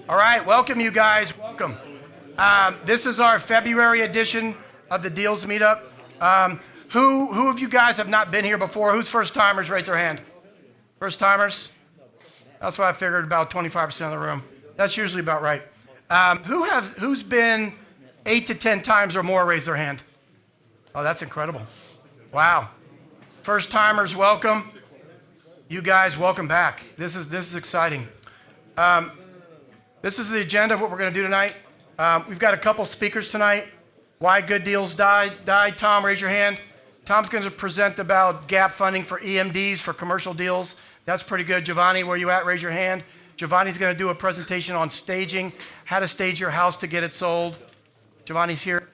All right, welcome you guys, welcome. This is our February edition of the Deals Meetup. Who of you guys have not been here before? Who's first timers? Raise their hand. First timers? That's what I figured, about 25% of the room. That's usually about right. Who's been 8 to 10 times or more? Raise their hand. Oh, that's incredible. Wow. First timers, welcome. You guys, welcome back. This is exciting. This is the agenda of what we're going to do tonight. We've got a couple speakers tonight. Why good deals die. Tom, raise your hand. Tom's going to present about gap funding for EMDs for commercial deals. That's pretty good. Giovanni, where you at? Raise your hand. Giovanni's going to do a presentation on staging, how to stage your house to get it sold. Giovanni's here.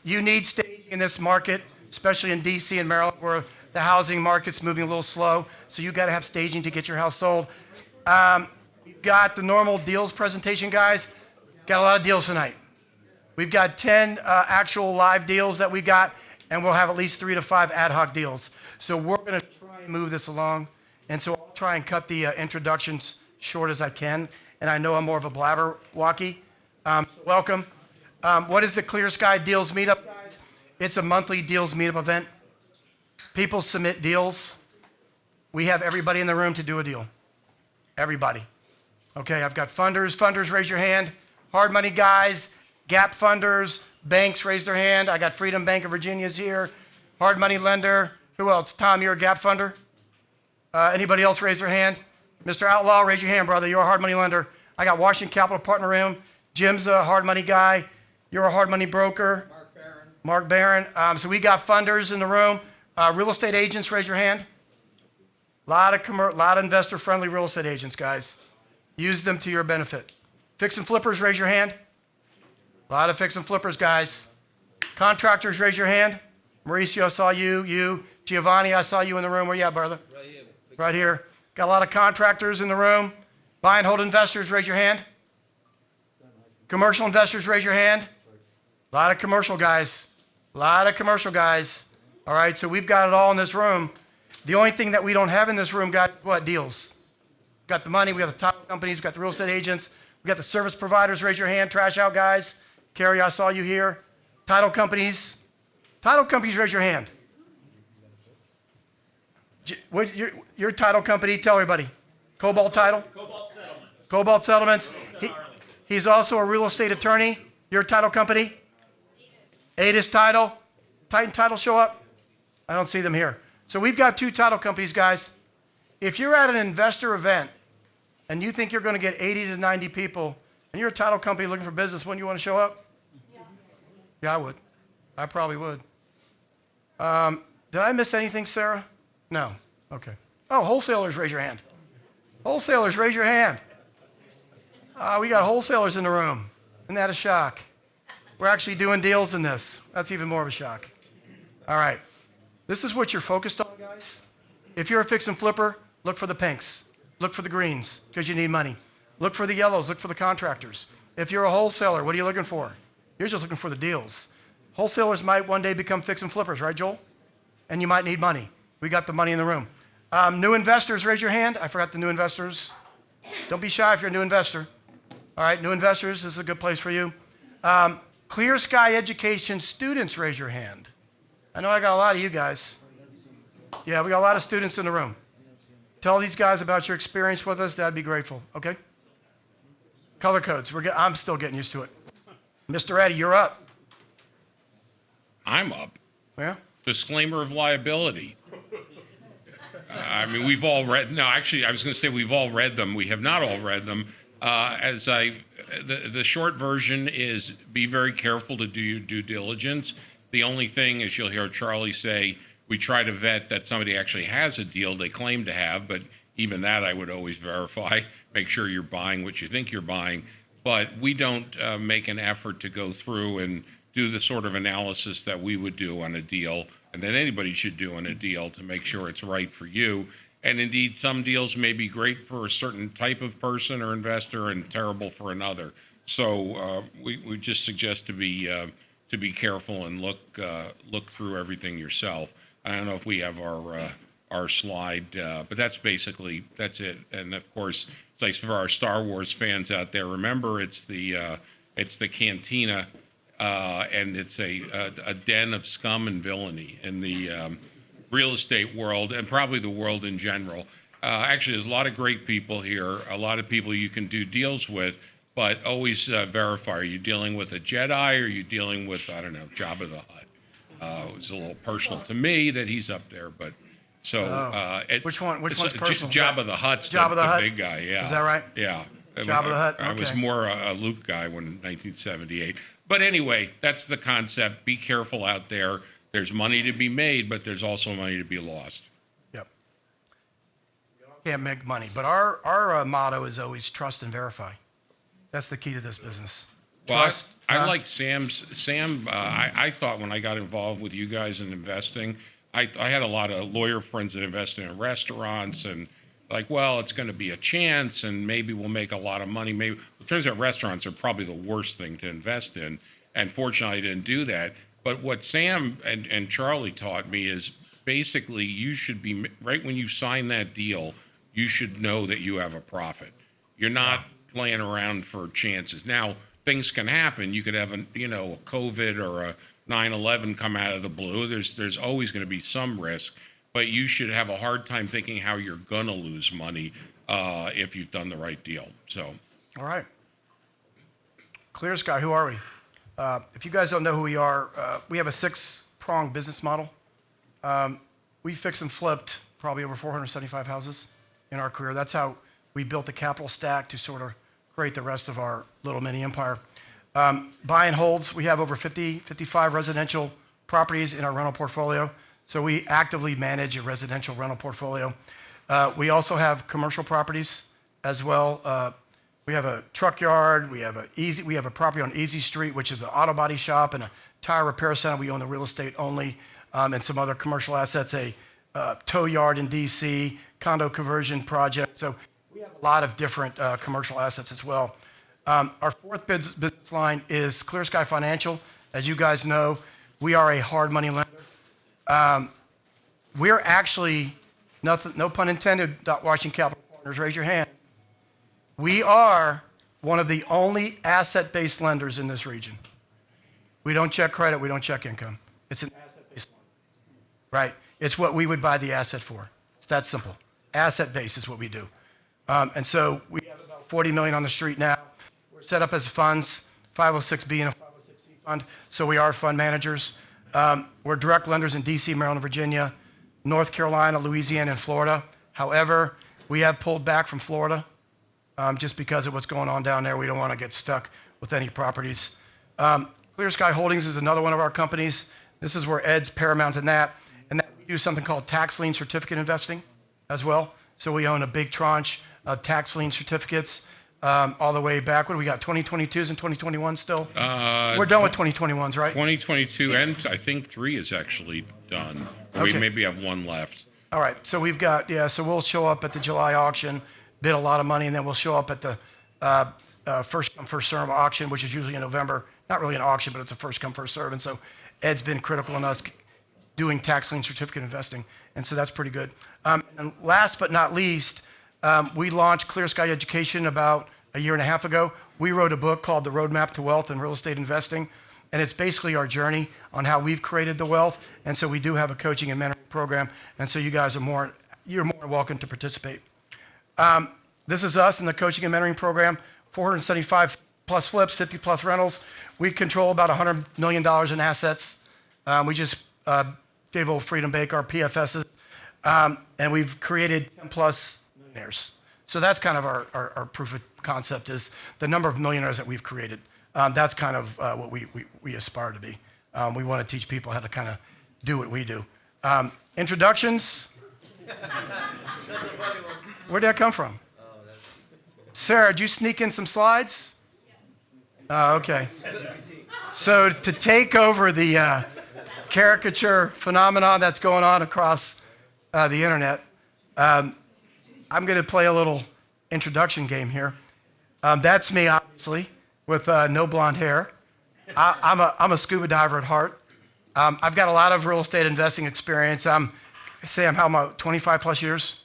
You need staging in this market, especially in DC and Maryland, where the housing market's moving a little slow. So you got to have staging to get your house sold. We've got the normal deals presentation, guys. Got a lot of deals tonight. We've got 10 actual live deals that we got, and we'll have at least 3 to 5 ad hoc deals. So we're going to try and move this along. And so I'll try and cut the introductions short as I can. And I know I'm more of a blabberwalkie. Welcome. What is the Clear Sky Deals Meetup, guys? It's a monthly deals meetup event. People submit deals. We have everybody in the room to do a deal. Everybody. Okay, I've got funders. Funders, raise your hand. Hard money guys, gap funders, banks, raise their hand. I got Freedom Bank of Virginia's here. Hard money lender. Who else? Tom, you're a gap funder? Anybody else raise their hand? Mr. Outlaw, raise your hand, brother. You're a hard money lender. I got Washington Capital Partner Room. Jim's a hard money guy. You're a hard money broker. Mark Barron. So we got funders in the room. Real estate agents, raise your hand. A lot of investor-friendly real estate agents, guys. Use them to your benefit. Fix and flippers, raise your hand. A lot of fix and flippers, guys. Contractors, raise your hand. Mauricio, I saw you. You. Giovanni, I saw you in the room. Where you at, brother? Right here. Right here. Got a lot of contractors in the room. Buy and hold investors, raise your hand. Commercial investors, raise your hand. A lot of commercial guys. A lot of commercial guys. All right, so we've got it all in this room. The only thing that we don't have in this room, guys, is what? Deals. We've got the money, we got the top companies, we've got the real estate agents, we've got the service providers, raise your hand. Trash out, guys. Carrie, I saw you here. Title companies. Title companies, raise your hand. Your title company, tell everybody. Cobalt Title? Cobalt Settlements. Cobalt Settlements. He's also a real estate attorney. Your title company? Adis Title. Titan Title show up? I don't see them here. So we've got 2 title companies, guys. If you're at an investor event and you think you're going to get 80 to 90 people and you're a title company looking for business, wouldn't you want to show up? Yeah, I would. I probably would. Did I miss anything, Sarah? No. Okay. Oh, wholesalers, raise your hand. Wholesalers, raise your hand. We got wholesalers in the room. Isn't that a shock? We're actually doing deals in this. That's even more of a shock. All right. This is what you're focused on, guys. If you're a fix and flipper, look for the pinks. Look for the greens, because you need money. Look for the yellows. Look for the contractors. If you're a wholesaler, what are you looking for? You're just looking for the deals. Wholesalers might one day become fix and flippers, right, Joel? And you might need money. We got the money in the room. New investors, raise your hand. I forgot the new investors. Don't be shy if you're a new investor. All right, new investors, this is a good place for you. Clear Sky Education students, raise your hand. I know I got a lot of you guys. Yeah, we got a lot of students in the room. Tell these guys about your experience with us. That'd be grateful, okay? Color codes. I'm still getting used to it. Mr. Eddie, you're up. I'm up. Yeah? Disclaimer of liability. I mean, we've all read. No, actually, I was going to say we've all read them. We have not all read them. The short version is be very careful to do your due diligence. The only thing is you'll hear Charlie say, we try to vet that somebody actually has a deal they claim to have, but even that I would always verify. Make sure you're buying what you think you're buying. But we don't make an effort to go through and do the sort of analysis that we would do on a deal and that anybody should do on a deal to make sure it's right for you. And indeed, some deals may be great for a certain type of person or investor and terrible for another. So we just suggest to be careful and look through everything yourself. I don't know if we have our slide. But that's it. And of course, it's like for our Star Wars fans out there, remember it's the cantina, and it's a den of scum and villainy in the real estate world and probably the world in general. Actually, there's a lot of great people here, a lot of people you can do deals with, but always verify, are you dealing with a Jedi or are you dealing with, I don't know, Jabba the Hutt? It's a little personal to me that he's up there, but so. Which one's personal? Jabba the Hutt's Jabba the Hutt? big guy, yeah. Is that right? Yeah. Jabba the Hutt, I was okay. more a Luke guy when in 1978. But anyway, that's the concept. Be careful out there. There's money to be made, but there's also money to be lost. Yep. Can't make money, but our motto is always trust and verify. That's the key to this business. Well, Trust. I like Sam. I thought when I got involved with you guys in investing, I had a lot of lawyer friends that invested in restaurants and like, well, it's going to be a chance and maybe we'll make a lot of money. Maybe it turns out restaurants are probably the worst thing to invest in. And fortunately, I didn't do that. But what Sam and Charlie taught me is basically you should be, right when you sign that deal, you should know that you have a profit. You're not playing around for chances. Now, things can happen. You could have a COVID or a 9/11 come out of the blue. There's always going to be some risk, but you should have a hard time thinking how you're going to lose money if you've done the right deal. So, All right. Clear Sky, who are we? If you guys don't know who we are, we have a 6-pronged business model. We fixed and flipped probably over 475 houses in our career. That's how we built the capital stack to sort of create the rest of our little mini empire. Buy and holds, we have over 55 residential properties in our rental portfolio. So we actively manage a residential rental portfolio. We also have commercial properties as well. We have a truck yard. We have a property on Easy Street, which is an auto body shop and a tire repair center. We own the real estate only, and some other commercial assets. A tow yard in DC, condo conversion project. So we have a lot of different commercial assets as well. Our fourth business line is Clear Sky Financial. As you guys know, we are a hard money lender. We're actually, no pun intended, Washington Capital Partners, raise your hand. We are one of the only asset-based lenders in this region. We don't check credit, we don't check income. It's an asset-based loan, right? It's what we would buy the asset for. It's that simple. Asset-based is what we do. And so we have about 40 million on the street now. We're set up as funds, 506B and a 506C fund, so we are fund managers. We're direct lenders in DC, Maryland, Virginia, North Carolina, Louisiana, and Florida. However, we have pulled back from Florida just because of what's going on down there. We don't want to get stuck with any properties. Clear Sky Holdings is another one of our companies. This is where Ed's paramount in that. And that we do something called tax lien certificate investing as well. So we own a big tranche of tax lien certificates all the way back. What do we got, 2022s and 2021 still? We're done with 2021s, right? 2022 and I think 3 is actually done. Okay. We maybe have 1 left. All right, so we've got, so we'll show up at the July auction, bid a lot of money, and then we'll show up at the first come, first serve auction, which is usually in November. Not really an auction, but it's a first come, first serve. And so Ed's been critical in us doing tax lien certificate investing, and so that's pretty good. And last but not least, we launched Clear Sky Education about a year and a half ago. We wrote a book called The Roadmap to Wealth in Real Estate Investing, and it's basically our journey on how we've created the wealth. And so we do have a coaching and mentoring program, and so you guys are you're more than welcome to participate. This is us in the coaching and mentoring program, 475 plus flips, 50 plus rentals. We control about $100 million in assets. We just gave old Freedom Bake our PFSs, and we've created 10 plus millionaires. So that's kind of our proof of concept is the number of millionaires that we've created. That's kind of what we aspire to be. We want to teach people how to kind of do what we do. Introductions. Where'd that come from? Sarah, did you sneak in some slides? Okay. So to take over the caricature phenomenon that's going on across the internet, I'm going to play a little introduction game here. That's me, obviously, with no blonde hair. I'm a scuba diver at heart. I've got a lot of real estate investing experience. I'm Sam, how about 25 plus years?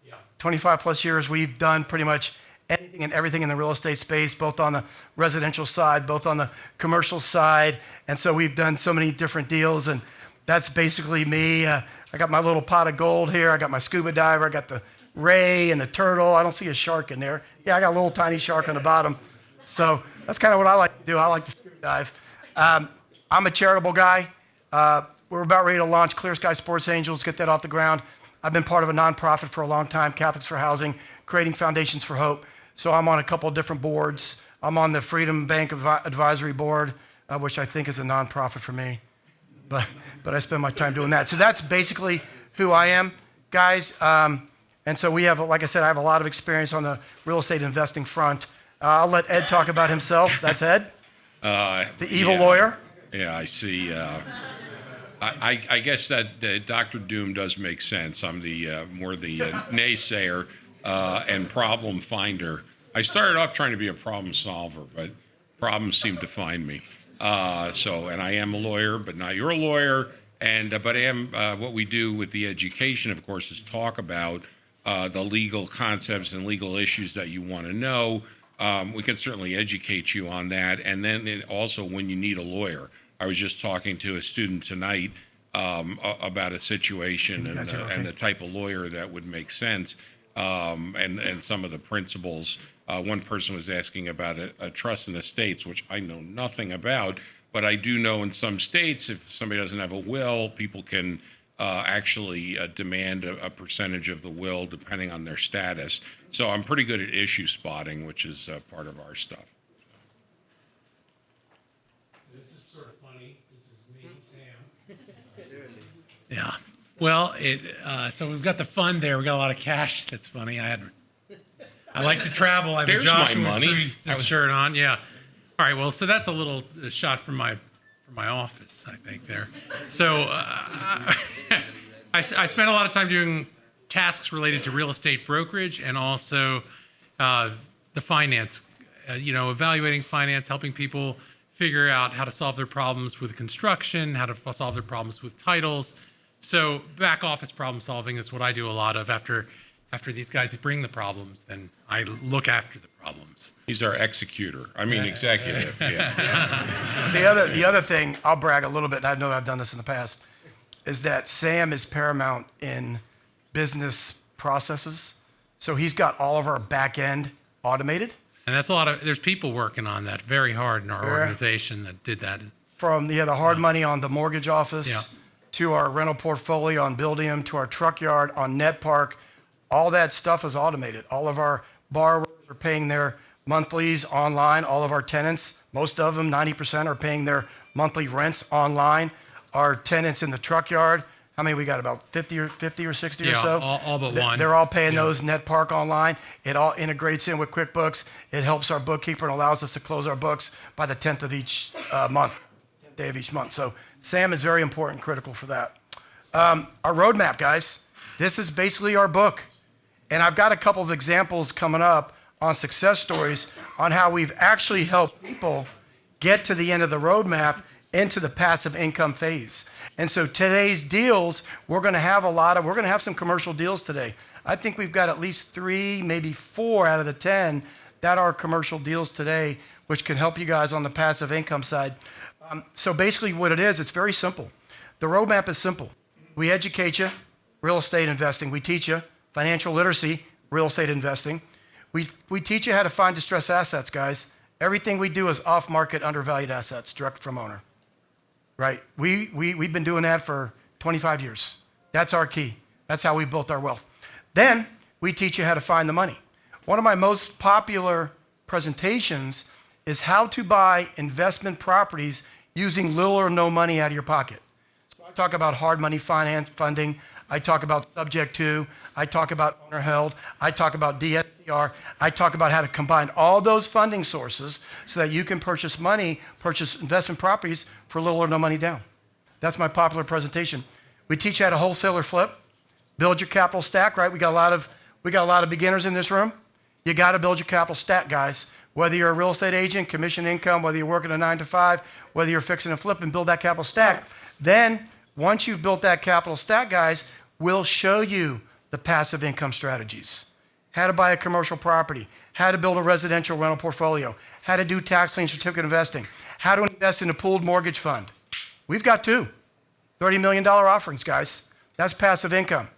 Yeah. 25 plus years, we've done pretty much anything and everything in the real estate space, both on the residential side, both on the commercial side. And so we've done so many different deals, and that's basically me. I got my little pot of gold here. I got my scuba diver. I got the ray and the turtle. I don't see a shark in there. Yeah, I got a little tiny shark on the bottom. So that's kind of what I like to do. I like to scuba dive. I'm a charitable guy. We're about ready to launch Clear Sky Sports Angels, get that off the ground. I've been part of a nonprofit for a long time, Catholics for Housing, creating foundations for hope. So I'm on a couple of different boards. I'm on the Freedom Bank Advisory Board, which I think is a nonprofit for me. But I spend my time doing that. So that's basically who I am, guys. And so we have, like I said, I have a lot of experience on the real estate investing front. I'll let Ed talk about himself. That's Ed, the evil lawyer. Yeah, I see. I guess that Dr. Doom does make sense. I'm the more the naysayer and problem finder. I started off trying to be a problem solver, but problems seem to find me. And I am a lawyer, but not your lawyer. But I am what we do with the education, of course, is talk about the legal concepts and legal issues that you want to know. We can certainly educate you on that. And then also when you need a lawyer. I was just talking to a student tonight about a situation and the type of lawyer that would make sense and some of the principles. One person was asking about a trust in estates, which I know nothing about, but I do know in some states, if somebody doesn't have a will, people can actually demand a percentage of the will depending on their status. So I'm pretty good at issue spotting, which is part of our stuff. So this is sort of funny. This is me, Sam. Yeah. Well, so we've got the fund there. We got a lot of cash. That's funny. I like to travel. I have There's a Joshua my money. Tree shirt on. Yeah. All right. Well, so that's a little shot from my office, I think there. So I spent a lot of time doing tasks related to real estate brokerage and also the finance. Evaluating finance, helping people figure out how to solve their problems with construction, how to solve their problems with titles. So back office problem solving is what I do a lot of. After these guys bring the problems, then I look after the problems. He's our executor. I mean, executive. Yeah. The other thing, I'll brag a little bit, and I know I've done this in the past, is that Sam is paramount in business processes. So he's got all of our back end automated. And that's there's people working on that very hard in our organization that did that. From the hard money on the mortgage office to our rental portfolio on Buildium to our truck yard on NetPark, all that stuff is automated. All of our borrowers are paying their monthlies online. All of our tenants, most of them, 90% are paying their monthly rents online. Our tenants in the truck yard, how many we got? About 50 or 60 or so? All but one. They're all paying those NetPark online. It all integrates in with QuickBooks. It helps our bookkeeper and allows us to close our books by the 10th of each month, 10th day of each month. So Sam is very important, critical for that. Our roadmap, guys. This is basically our book. And I've got a couple of examples coming up on success stories on how we've actually helped people get to the end of the roadmap into the passive income phase. And so today's deals, we're going to have some commercial deals today. I think we've got at least 3, maybe 4 out of the 10 that are commercial deals today, which can help you guys on the passive income side. So basically what it is, it's very simple. The roadmap is simple. We educate you, real estate investing. We teach you financial literacy, real estate investing. We teach you how to find distressed assets, guys. Everything we do is off-market, undervalued assets, direct from owner. Right? We've been doing that for 25 years. That's our key. That's how we built our wealth. Then we teach you how to find the money. One of my most popular presentations is how to buy investment properties using little or no money out of your pocket. So I talk about hard money finance funding. I talk about subject to. I talk about owner held. I talk about DSCR. I talk about how to combine all those funding sources so that you can purchase investment properties for little or no money down. That's my popular presentation. We teach you how to wholesale or flip, build your capital stack, right? We got a lot of beginners in this room. You got to build your capital stack, guys. Whether you're a real estate agent, commission income, whether you're working a 9 to 5, whether you're fixing and flipping, build that capital stack. Then once you've built that capital stack, guys, We'll show you the passive income strategies, how to buy a commercial property, how to build a residential rental portfolio, how to do tax lien certificate investing, how to invest in a pooled mortgage fund. We've got two $30 million offerings, guys. That's passive income.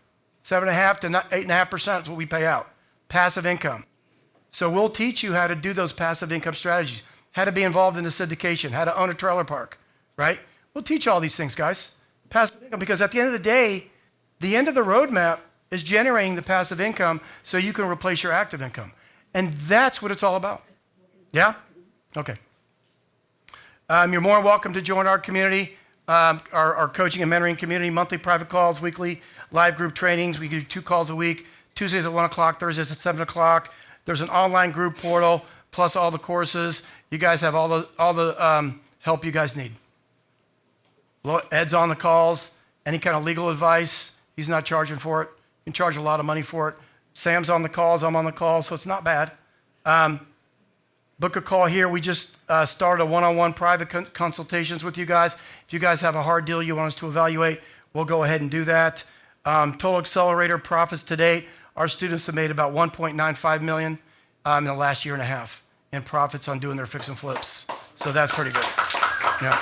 7.5 to 8.5% is what we pay out. Passive income. So we'll teach you how to do those passive income strategies, how to be involved in the syndication, how to own a trailer park, right? We'll teach all these things, guys. Passive income, because at the end of the day, the end of the roadmap is generating the passive income so you can replace your active income. And that's what it's all about. Yeah? Okay. You're more welcome to join our community, our coaching and mentoring community, monthly private calls, weekly live group trainings. We do 2 calls a week, Tuesdays at 1 o'clock, Thursdays at 7 o'clock. There's an online group portal, plus all the courses. You guys have all the help you guys need. Ed's on the calls, any kind of legal advice, he's not charging for it. You can charge a lot of money for it. Sam's on the calls, I'm on the calls, so it's not bad. Book a call here. We just started a one-on-one private consultations with you guys. If you guys have a hard deal you want us to evaluate, we'll go ahead and do that. Total Accelerator profits to date, our students have made about $1.95 million in the last year and a half in profits on doing their fix and flips. So that's pretty good. Yeah.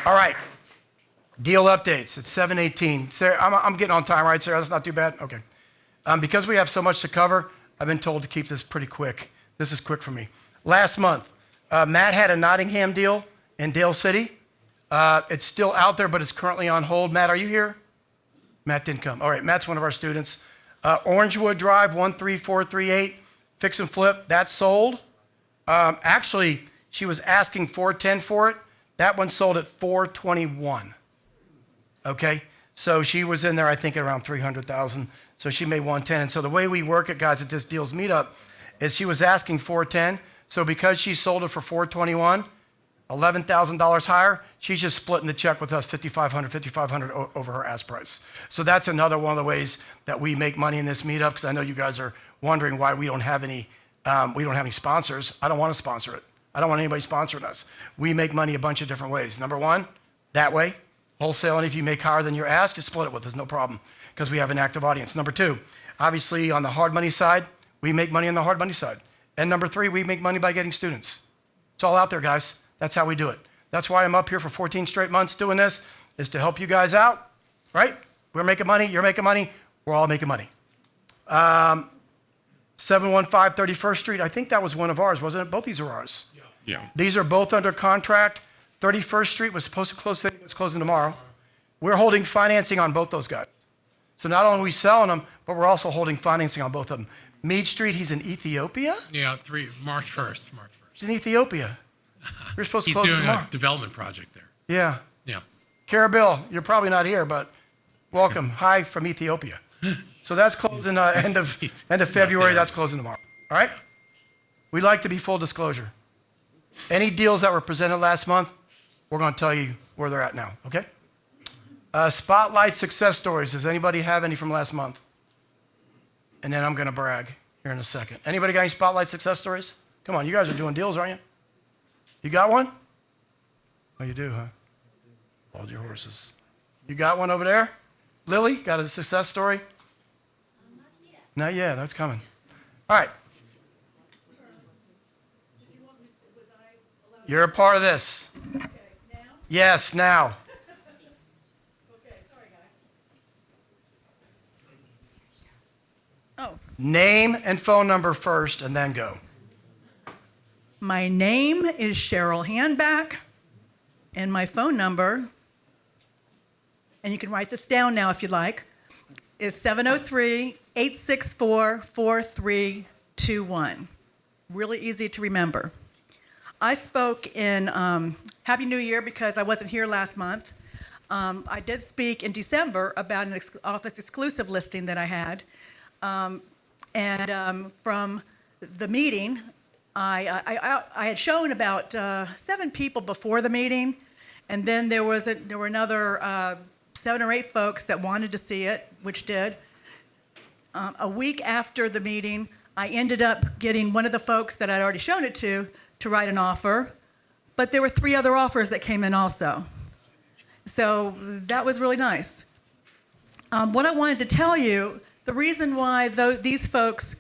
All right. Deal updates. It's 7:18. Sarah, I'm getting on time, right, Sarah? That's not too bad? Okay. Because we have so much to cover, I've been told to keep this pretty quick. This is quick for me. Last month, Matt had a Nottingham deal in Dale City. It's still out there, but it's currently on hold. Matt, are you here? Matt didn't come. All right, Matt's one of our students. Orangewood Drive, 13438, fix and flip. That's sold. Actually, she was asking $410 for it. That one sold at $421. Okay, so she was in there, I think, at around $300,000. So she made $110. And so the way we work it, guys, at this Deals Meetup, is she was asking $410. So because she sold it for $421, $11,000 higher, she's just splitting the check with us, $5,500 over her ask price. So that's another one of the ways that we make money in this meetup, because I know you guys are wondering why we don't have any sponsors. I don't want to sponsor it. I don't want anybody sponsoring us. We make money a bunch of different ways. Number one, that way, wholesaling. If you make higher than your ask, just split it with us, no problem, because we have an active audience. Number two, obviously on the hard money side, we make money on the hard money side. And number three, we make money by getting students. It's all out there, guys. That's how we do it. That's why I'm up here for 14 straight months doing this, is to help you guys out, right? We're making money, you're making money, we're all making money. 715 31st Street, I think that was one of ours, wasn't it? Both these are ours. Yeah. These are both under contract. 31st Street was supposed to close today, it's closing tomorrow. We're holding financing on both those guys. So not only are we selling them, but we're also holding financing on both of them. Mead Street, he's in Ethiopia? Yeah, March 1st. He's in Ethiopia. We're supposed to He's close doing tomorrow. a development project there. Yeah. Yeah. Carabill, you're probably not here, but welcome. Hi from Ethiopia. So that's closing end of February. That's closing tomorrow. All right? We like to be full disclosure. Any deals that were presented last month, we're going to tell you where they're at now, okay? Spotlight success stories. Does anybody have any from last month? And then I'm going to brag here in a second. Anybody got any spotlight success stories? Come on, you guys are doing deals, aren't you? You got one? Oh, you do, huh? Hold your horses. You got one over there? Lily, got a success story? Not yet. Not yet, that's coming. All right. You're a part of this. Okay, now? Yes, now. Okay, sorry, guys. Oh, Name and phone number first, and then go. my name is Cheryl Handback, and my phone number, and you can write this down now if you'd like, is 703-864-4321. Really easy to remember. I spoke in Happy New Year because I wasn't here last month. I did speak in December about an office exclusive listing that I had. From the meeting, I had shown about 7 people before the meeting, and then there were another 7 or 8 folks that wanted to see it, which did. A week after the meeting, I ended up getting one of the folks that I'd already shown it to write an offer, but there were 3 other offers that came in also. So that was really nice. what I wanted to tell you, the reason why these folks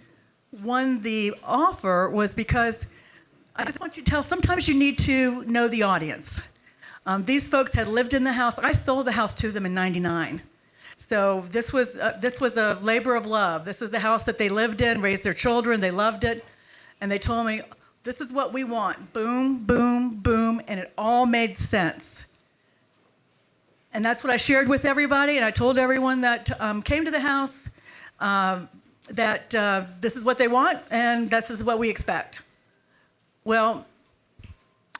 won the offer was because I just want you to tell, sometimes you need to know the audience. These folks had lived in the house. I sold the house to them in '99. So this was a labor of love. This is the house that they lived in, raised their children, they loved it. And they told me, this is what we want. Boom, boom, boom, and it all made sense. And that's what I shared with everybody, and I told everyone that came to the house that this is what they want, and this is what we expect. Well,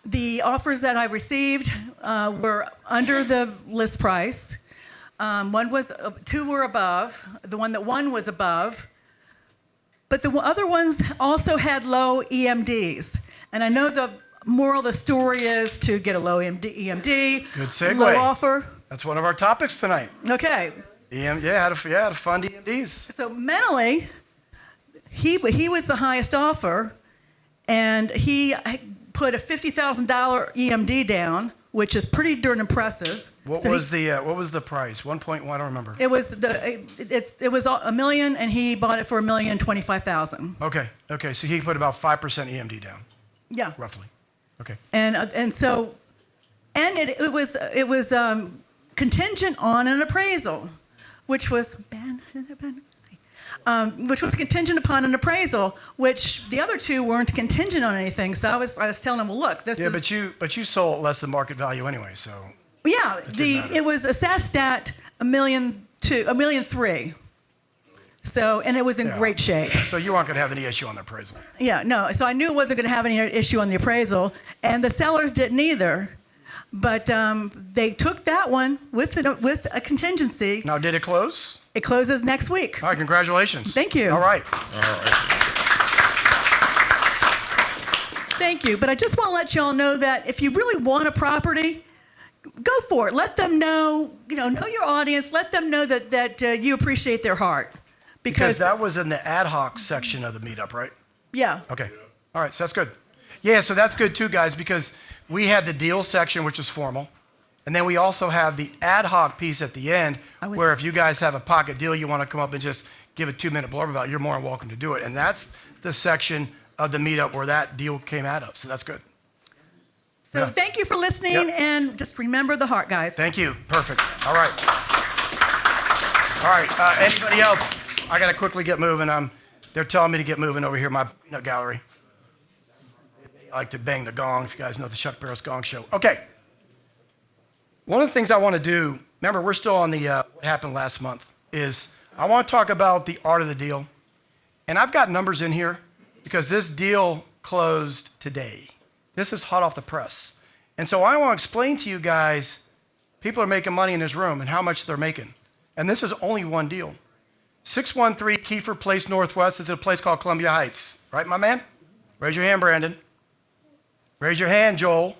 the offers that I received were under the list price. Two were above. The one that won was above. But the other ones also had low EMDs. And I know the moral of the story is to get a low EMD. Good segue. Low offer. That's one of our topics tonight. Okay. How to fund EMDs. So mentally, he was the highest offer, and he put a $50,000 EMD down, which is pretty darn impressive. What was the price? 1.1, I don't remember. It was $1 million, and he bought it for $1,025,000. Okay. So he put about 5% EMD down. Yeah. Roughly. Okay. And so it was contingent on an appraisal, which was contingent upon an appraisal, which the other two weren't contingent on anything. So I was telling him, well, look, this is. Yeah, but you sold less than market value anyway, so. Yeah, it was assessed at $1.3 million. So, and it was in great shape. So you aren't going to have any issue on the appraisal. Yeah, no. So I knew it wasn't going to have any issue on the appraisal, and the sellers didn't either. But they took that one with a contingency. Now, did it close? It closes next week. All right, congratulations. Thank you. All right. Thank you. But I just want to let you all know that if you really want a property, go for it. Let them know, know your audience. Let them know that you appreciate their heart. Because that was in the ad hoc section of the meetup, right? Yeah. Okay. All right, so that's good. Yeah, so that's good too, guys, because we have the deal section, which is formal. And then we also have the ad hoc piece at the end, where if you guys have a pocket deal you want to come up and just give a 2-minute blurb about it, you're more than welcome to do it. And that's the section of the meetup where that deal came out of. So that's good. So thank you for listening, and just remember the heart, guys. Thank you. Perfect. All right. All right. Anybody else? I got to quickly get moving. They're telling me to get moving over here, my peanut gallery. I like to bang the gong, if you guys know the Chuck Barris Gong Show. Okay. One of the things I want to do, remember, we're still on the what happened last month, is I want to talk about the art of the deal. And I've got numbers in here because this deal closed today. This is hot off the press. And so I want to explain to you guys, people are making money in this room and how much they're making. And this is only one deal. 613 Kiefer Place Northwest is a place called Columbia Heights. Right, my man? Raise your hand, Brandon. Raise your hand, Joel.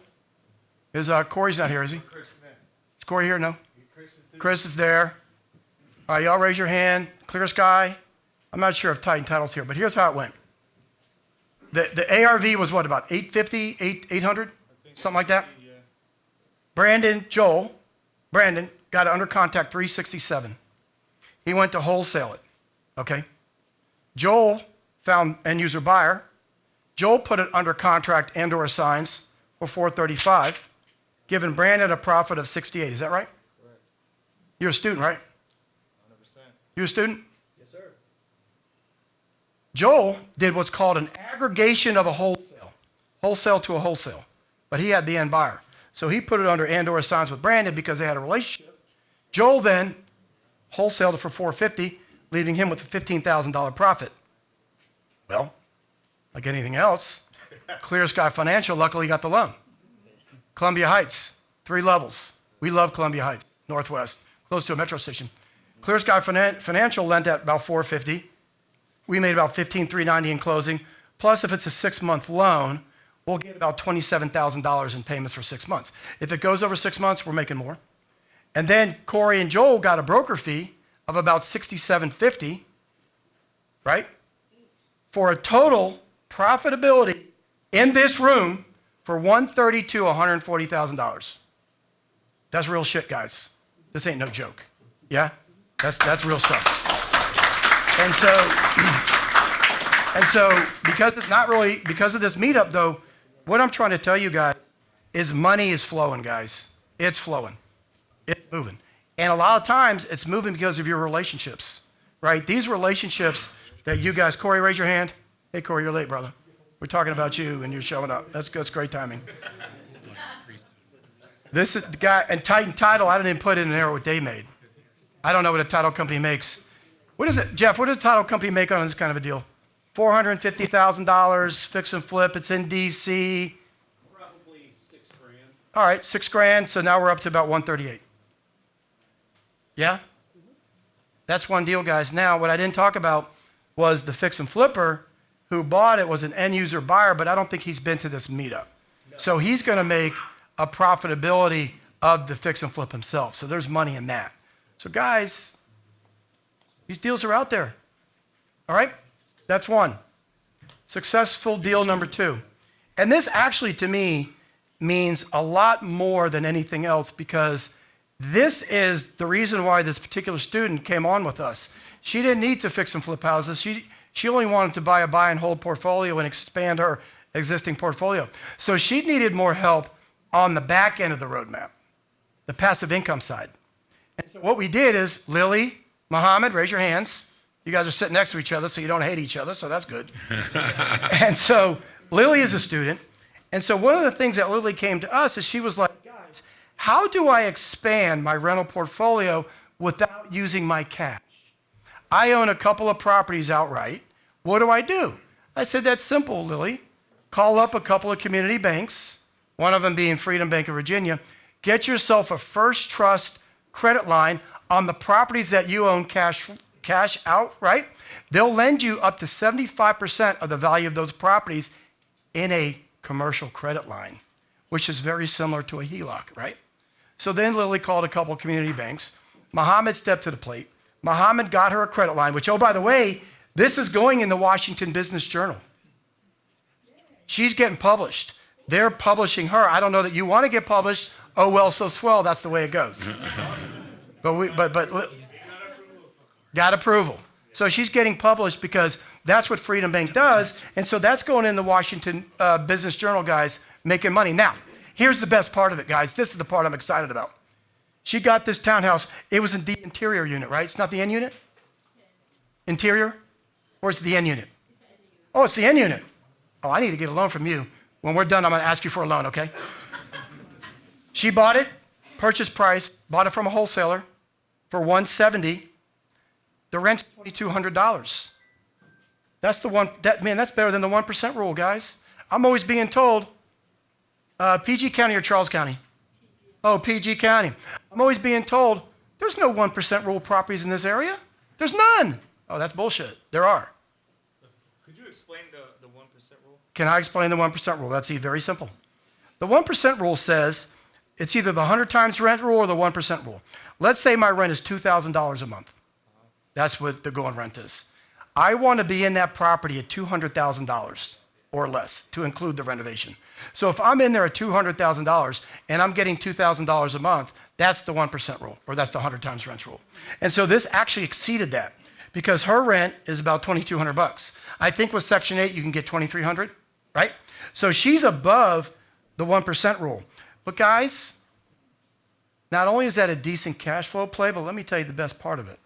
Corey's not here, is he? Is Corey here? No? Chris is there. All right, y'all raise your hand. Clear Sky. I'm not sure if Titan Title's here, but here's how it went. The ARV was what, about 850, 800? Something like that? Brandon got it under contract 367. He went to wholesale it, okay? Joel found end user buyer. Joel put it under contract and or assigns for 435, giving Brandon a profit of 68. Is that right? Correct. You're a student, right? 100%. You're a student? Yes, sir. Joel did what's called an aggregation of a wholesale to a wholesale, but he had the end buyer. So he put it under and or assigns with Brandon because they had a relationship. Joel then wholesaled it for 450, leaving him with a $15,000 profit. Well, like anything else, Clear Sky Financial luckily got the loan. Columbia Heights, 3 levels. We love Columbia Heights, Northwest, close to a metro station. Clear Sky Financial lent at about 450. We made about $15,390 in closing. Plus, if it's a 6-month loan, we'll get about $27,000 in payments for 6 months. If it goes over 6 months, we're making more. And then Corey and Joel got a broker fee of about $67.50, right? For a total profitability in this room for $132,000 to $140,000. That's real shit, guys. This ain't no joke. Yeah? That's real stuff. And so because it's not really, because of this meetup though, what I'm trying to tell you guys is money is flowing, guys. It's flowing. It's moving. And a lot of times it's moving because of your relationships, right? These relationships that you guys, Corey, raise your hand. Hey, Corey, you're late, brother. We're talking about you and you're showing up. That's great timing. This is the guy, and Titan Title, I didn't even put in there what they made. I don't know what a title company makes. What is it, Jeff, what does a title company make on this kind of a deal? $450,000, fix and flip, it's in DC. Probably $6,000. All right, $6,000, so now we're up to about 138. Yeah? That's one deal, guys. Now, what I didn't talk about was the fix and flipper who bought it was an end user buyer, but I don't think he's been to this meetup. No. So he's gonna make a profitability of the fix and flip himself. So there's money in that. So guys, these deals are out there. All right? That's one. Successful deal number two. And this actually, to me, means a lot more than anything else because this is the reason why this particular student came on with us. She didn't need to fix and flip houses. She only wanted to buy a buy and hold portfolio and expand her existing portfolio. So she needed more help on the back end of the roadmap, the passive income side. And so what we did is Lily, Mohammed, raise your hands. You guys are sitting next to each other, so you don't hate each other, so that's good. And so Lily is a student. And so one of the things that Lily came to us is she was like, guys, how do I expand my rental portfolio without using my cash? I own a couple of properties outright. What do I do? I said, that's simple, Lily. Call up a couple of community banks, one of them being Freedom Bank of Virginia. Get yourself a First Trust credit line on the properties that you own cash out, right? They'll lend you up to 75% of the value of those properties in a commercial credit line, which is very similar to a HELOC, right? So then Lily called a couple of community banks. Mohammed stepped to the plate. Mohammed got her a credit line, which, oh, by the way, this is going in the Washington Business Journal. She's getting published. They're publishing her. I don't know that you want to get published. Oh, well, so swell. That's the way it goes. But got approval. So she's getting published because that's what Freedom Bank does. And so that's going in the Washington Business Journal, guys, making money. Now, here's the best part of it, guys. This is the part I'm excited about. She got this townhouse. It was in the interior unit, right? It's not the end unit? Interior? Or it's the end unit? Oh, it's the end unit. Oh, I need to get a loan from you. When we're done, I'm going to ask you for a loan, okay? She bought it, purchase price, bought it from a wholesaler for $170. The rent's $2,200. That's the one, that's better than the 1% rule, guys. I'm always being told, PG County or Charles County? Oh, PG County. I'm always being told, there's no 1% rule properties in this area. There's none. Oh, that's bullshit. There are. Could you explain the 1% rule? Can I explain the 1% rule? That's very simple. The 1% rule says it's either the 100 times rent rule or the 1% rule. Let's say my rent is $2,000 a month. That's what the going rent is. I want to be in that property at $200,000 or less to include the renovation. So if I'm in there at $200,000 and I'm getting $2,000 a month, that's the 1% rule, or that's the 100 times rent rule. And so this actually exceeded that because her rent is about $2,200. I think with Section 8, you can get $2,300, right? So she's above the 1% rule. But guys, not only is that a decent cash flow play, but let me tell you the best part of it.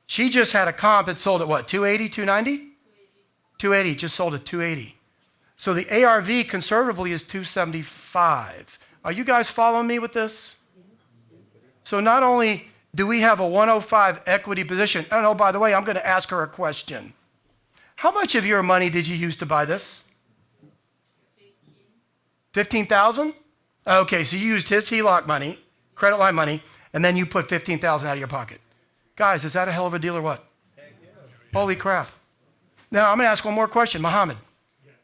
She just had a comp that sold at what, 280, 290? 280, just sold at 280. So the ARV conservatively is 275. Are you guys following me with this? So not only do we have a 105 equity position, and oh, by the way, I'm going to ask her a question. How much of your money did you use to buy this? 15,000? Okay, so you used his HELOC money, credit line money, and then you put 15,000 out of your pocket. Guys, is that a hell of a deal or what? Holy crap. Now, I'm going to ask one more question. Mohammed,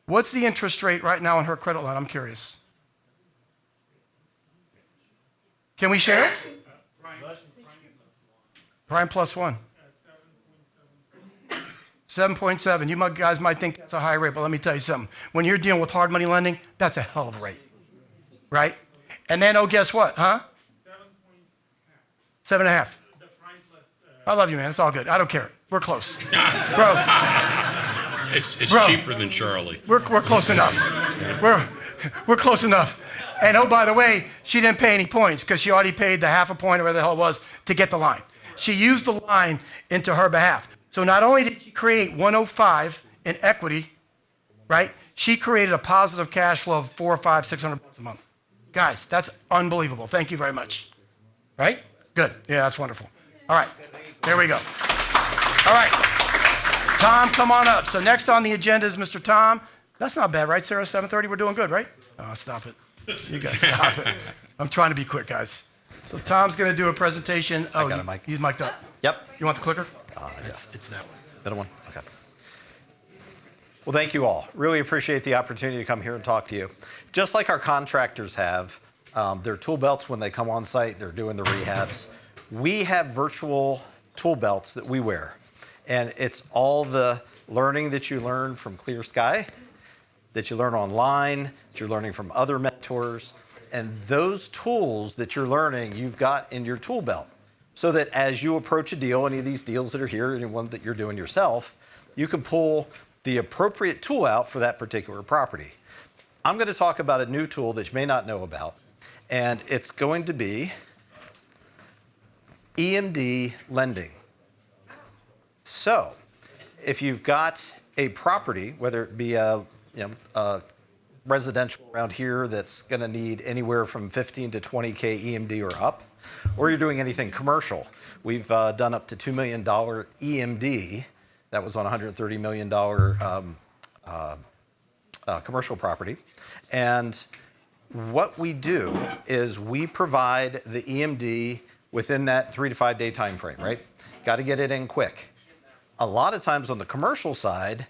what's the interest rate right now on her credit line? I'm curious. Can we share it? Prime plus one. 7.7. You guys might think that's a high rate, but let me tell you something. When you're dealing with hard money lending, that's a hell of a rate, right? And then, oh, guess what, huh? 7.5. I love you, man. It's all good. I don't care. We're close. Bro, It's Bro. cheaper than Charlie. we're close enough. We're close enough. And oh, by the way, she didn't pay any points because she already paid the half a point or whatever the hell it was to get the line. She used the line into her behalf. So not only did she create 105 in equity, right? She created a positive cash flow of $400 or $500, $600 a month. Guys, that's unbelievable. Thank you very much. Right? Good. Yeah, that's wonderful. All right. There we go. All right. Tom, come on up. So next on the agenda is Mr. Tom. That's not bad, right, Sarah? 7:30, we're doing good, right? Oh, stop it. You guys stop it. I'm trying to be quick, guys. So Tom's going to do a presentation. Oh, got a mic. He's mic'd up. Yep. You want the clicker? Yeah. It's that one. Middle one? Okay. Well, thank you all. Really appreciate the opportunity to come here and talk to you. Just like our contractors have, their tool belts when they come on site, they're doing the rehabs. We have virtual tool belts that we wear. And it's all the learning that you learn from Clear Sky, that you learn online, that you're learning from other mentors. And those tools that you're learning, you've got in your tool belt. So that as you approach a deal, any of these deals that are here, any one that you're doing yourself, you can pull the appropriate tool out for that particular property. I'm going to talk about a new tool that you may not know about, and it's going to be EMD lending. So if you've got a property, whether it be a residential around here that's going to need anywhere from 15 to 20K EMD or up, or you're doing anything commercial. We've done up to $2 million EMD. That was on a $130 million commercial property. And what we do is we provide the EMD within that 3 to 5 day time frame, right? Got to get it in quick. A lot of times on the commercial side,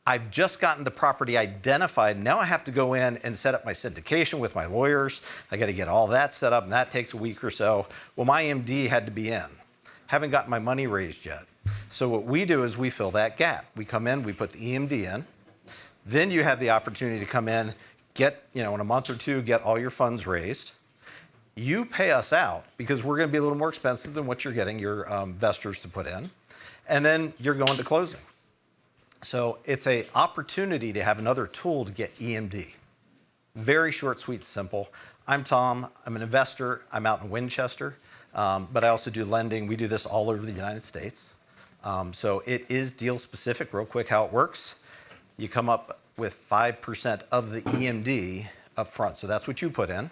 I've just gotten the property identified. Now I have to go in and set up my syndication with my lawyers. I got to get all that set up, and that takes a week or so. Well, my EMD had to be in. Haven't gotten my money raised yet. So what we do is we fill that gap. We come in, we put the EMD in. Then you have the opportunity to come in, get, in a month or two, get all your funds raised. You pay us out because we're going to be a little more expensive than what you're getting your investors to put in. And then you're going to closing. So it's an opportunity to have another tool to get EMD. Very short, sweet, simple. I'm Tom. I'm an investor. I'm out in Winchester, but I also do lending. We do this all over the United States. So it is deal specific. Real quick, how it works. You come up with 5% of the EMD up front. So that's what you put in.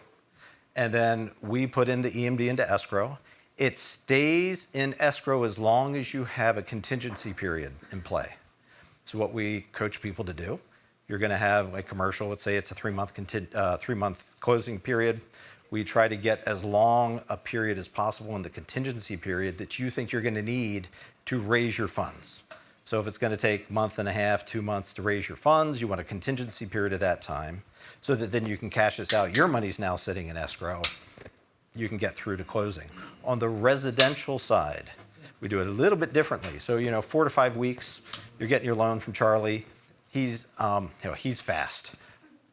And then we put in the EMD into escrow. It stays in escrow as long as you have a contingency period in play. So what we coach people to do, you're going to have a commercial, let's say it's a 3-month closing period. We try to get as long a period as possible in the contingency period that you think you're going to need to raise your funds. So if it's going to take a month and a half, 2 months to raise your funds, you want a contingency period at that time so that then you can cash this out. Your money's now sitting in escrow. You can get through to closing. On the residential side, we do it a little bit differently. So, 4 to 5 weeks, you're getting your loan from Charlie. He's fast.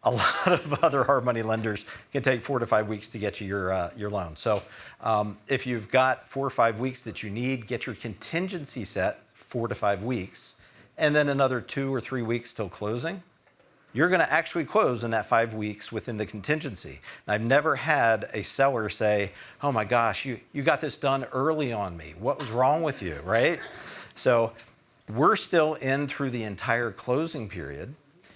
A lot of other hard money lenders can take 4 to 5 weeks to get you your loan. So if you've got 4 or 5 weeks that you need, get your contingency set 4 to 5 weeks, and then another 2 or 3 weeks till closing. You're going to actually close in that 5 weeks within the contingency. And I've never had a seller say, oh my gosh, you got this done early on me. What was wrong with you, right? So we're still in through the entire closing period.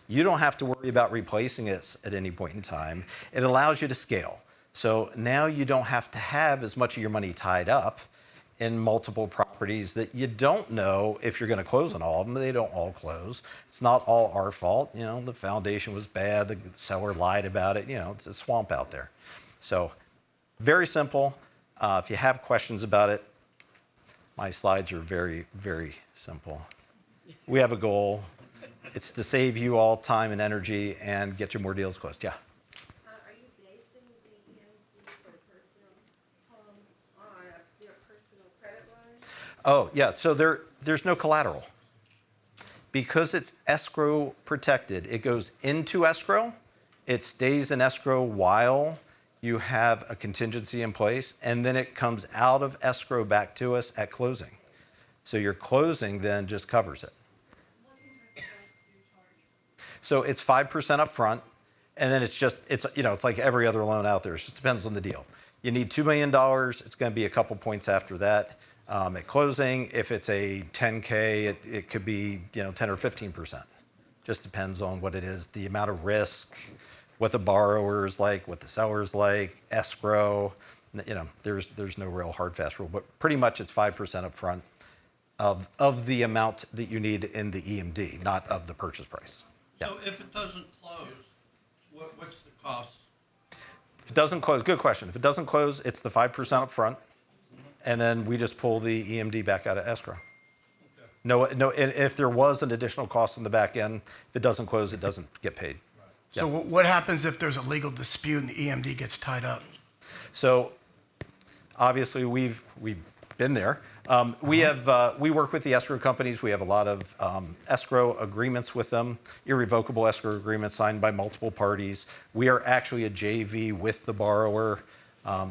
You don't have to worry about replacing it at any point in time. It allows you to scale. So now you don't have to have as much of your money tied up in multiple properties that you don't know if you're going to close on all of them. They don't all close. It's not all our fault. The foundation was bad. The seller lied about it. It's a swamp out there. So very simple. If you have questions about it, my slides are very, very simple. We have a goal. It's to save you all time and energy and get you more deals closed. Yeah. Are you basing the EMD for personal home on your personal credit line? Oh, yeah. So there's no collateral. Because it's escrow protected, it goes into escrow. It stays in escrow while you have a contingency in place, and then it comes out of escrow back to us at closing. So your closing then just covers it. So it's 5% up front, and then it's like every other loan out there. It just depends on the deal. You need $2 million. It's going to be a couple points after that at closing. If it's a 10K, it could be 10 or 15%. Just depends on what it is, the amount of risk, what the borrower is like, what the seller is like, escrow. There's no real hard fast rule, but pretty much it's 5% up front of the amount that you need in the EMD, not of the purchase price. Yeah. So if it doesn't close, what's the cost? If it doesn't close, good question. If it doesn't close, it's the 5% up front, and then we just pull the EMD back out of escrow. Okay. No, and if there was an additional cost on the back end, if it doesn't close, it doesn't get paid. So what happens if there's a legal dispute and the EMD gets tied up? So obviously we've been there. We work with the escrow companies. We have a lot of escrow agreements with them, irrevocable escrow agreements signed by multiple parties. We are actually a JV with the borrower.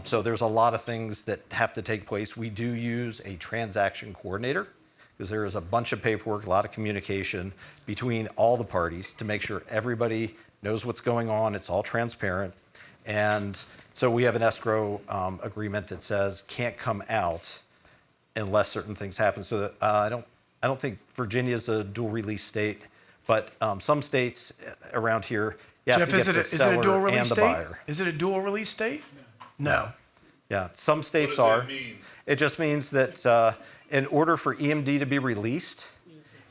So there's a lot of things that have to take place. We do use a transaction coordinator because there is a bunch of paperwork, a lot of communication between all the parties to make sure everybody knows what's going on. It's all transparent. And so we have an escrow agreement that says can't come out unless certain things happen. So that, I don't think Virginia's a dual release state, but some states around here, you have Jeff, to get the is it a seller dual release and the state? buyer. Is it a dual release state? No. Yeah, some states are. It just means that in order for EMD to be released,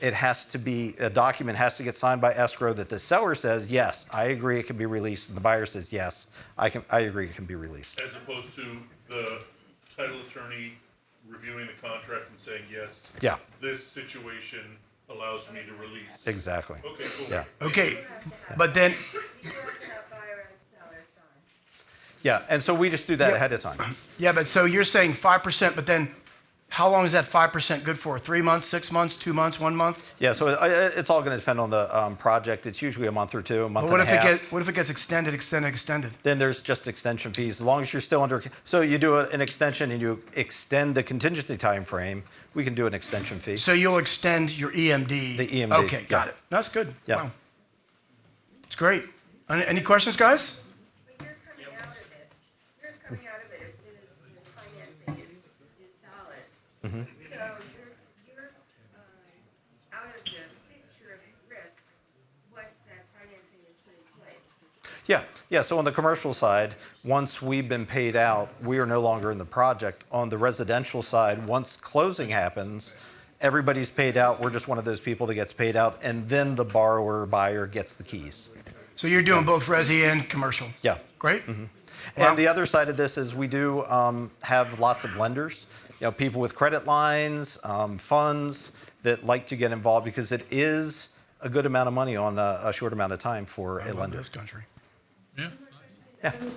it has to be, a document has to get signed by escrow that the seller says, yes, I agree it can be released, and the buyer says, yes, I agree it can be released. As opposed to the title attorney reviewing the contract and saying, yes, Yeah, this situation allows me to release. exactly. Okay, cool. Yeah, Okay, but then, You do have to have buyer and seller sign. yeah, and so we just do that Yeah. ahead of time. yeah, but so you're saying 5%, but then how long is that 5% good for? 3 months, 6 months, 2 months, 1 month? Yeah, so it's all going to depend on the project. It's usually a month or two, a month But what and if a it half. gets, what if it gets extended? Then there's just extension fees, as long as you're still under. So you do an extension and you extend the contingency time frame, we can do an extension fee. So you'll extend your EMD? The EMD, Okay, got yeah. it. That's good. Yeah. Wow. It's great. Any questions, guys? But you're coming out of it. You're coming out of it as soon as the financing is solid. Mm-hmm. So you're out of the picture of risk once that financing is put in place. Yeah. So on the commercial side, once we've been paid out, we are no longer in the project. On the residential side, once closing happens, everybody's paid out. We're just one of those people that gets paid out, and then the buyer gets the keys. So you're doing both resi and commercial? Yeah. Great. Wow. Wow. And the other side of this is we do have lots of lenders, people with credit lines, funds that like to get involved because it is a good amount of money on a short amount of time for I a love lender. this country. Yeah. Yeah. Did you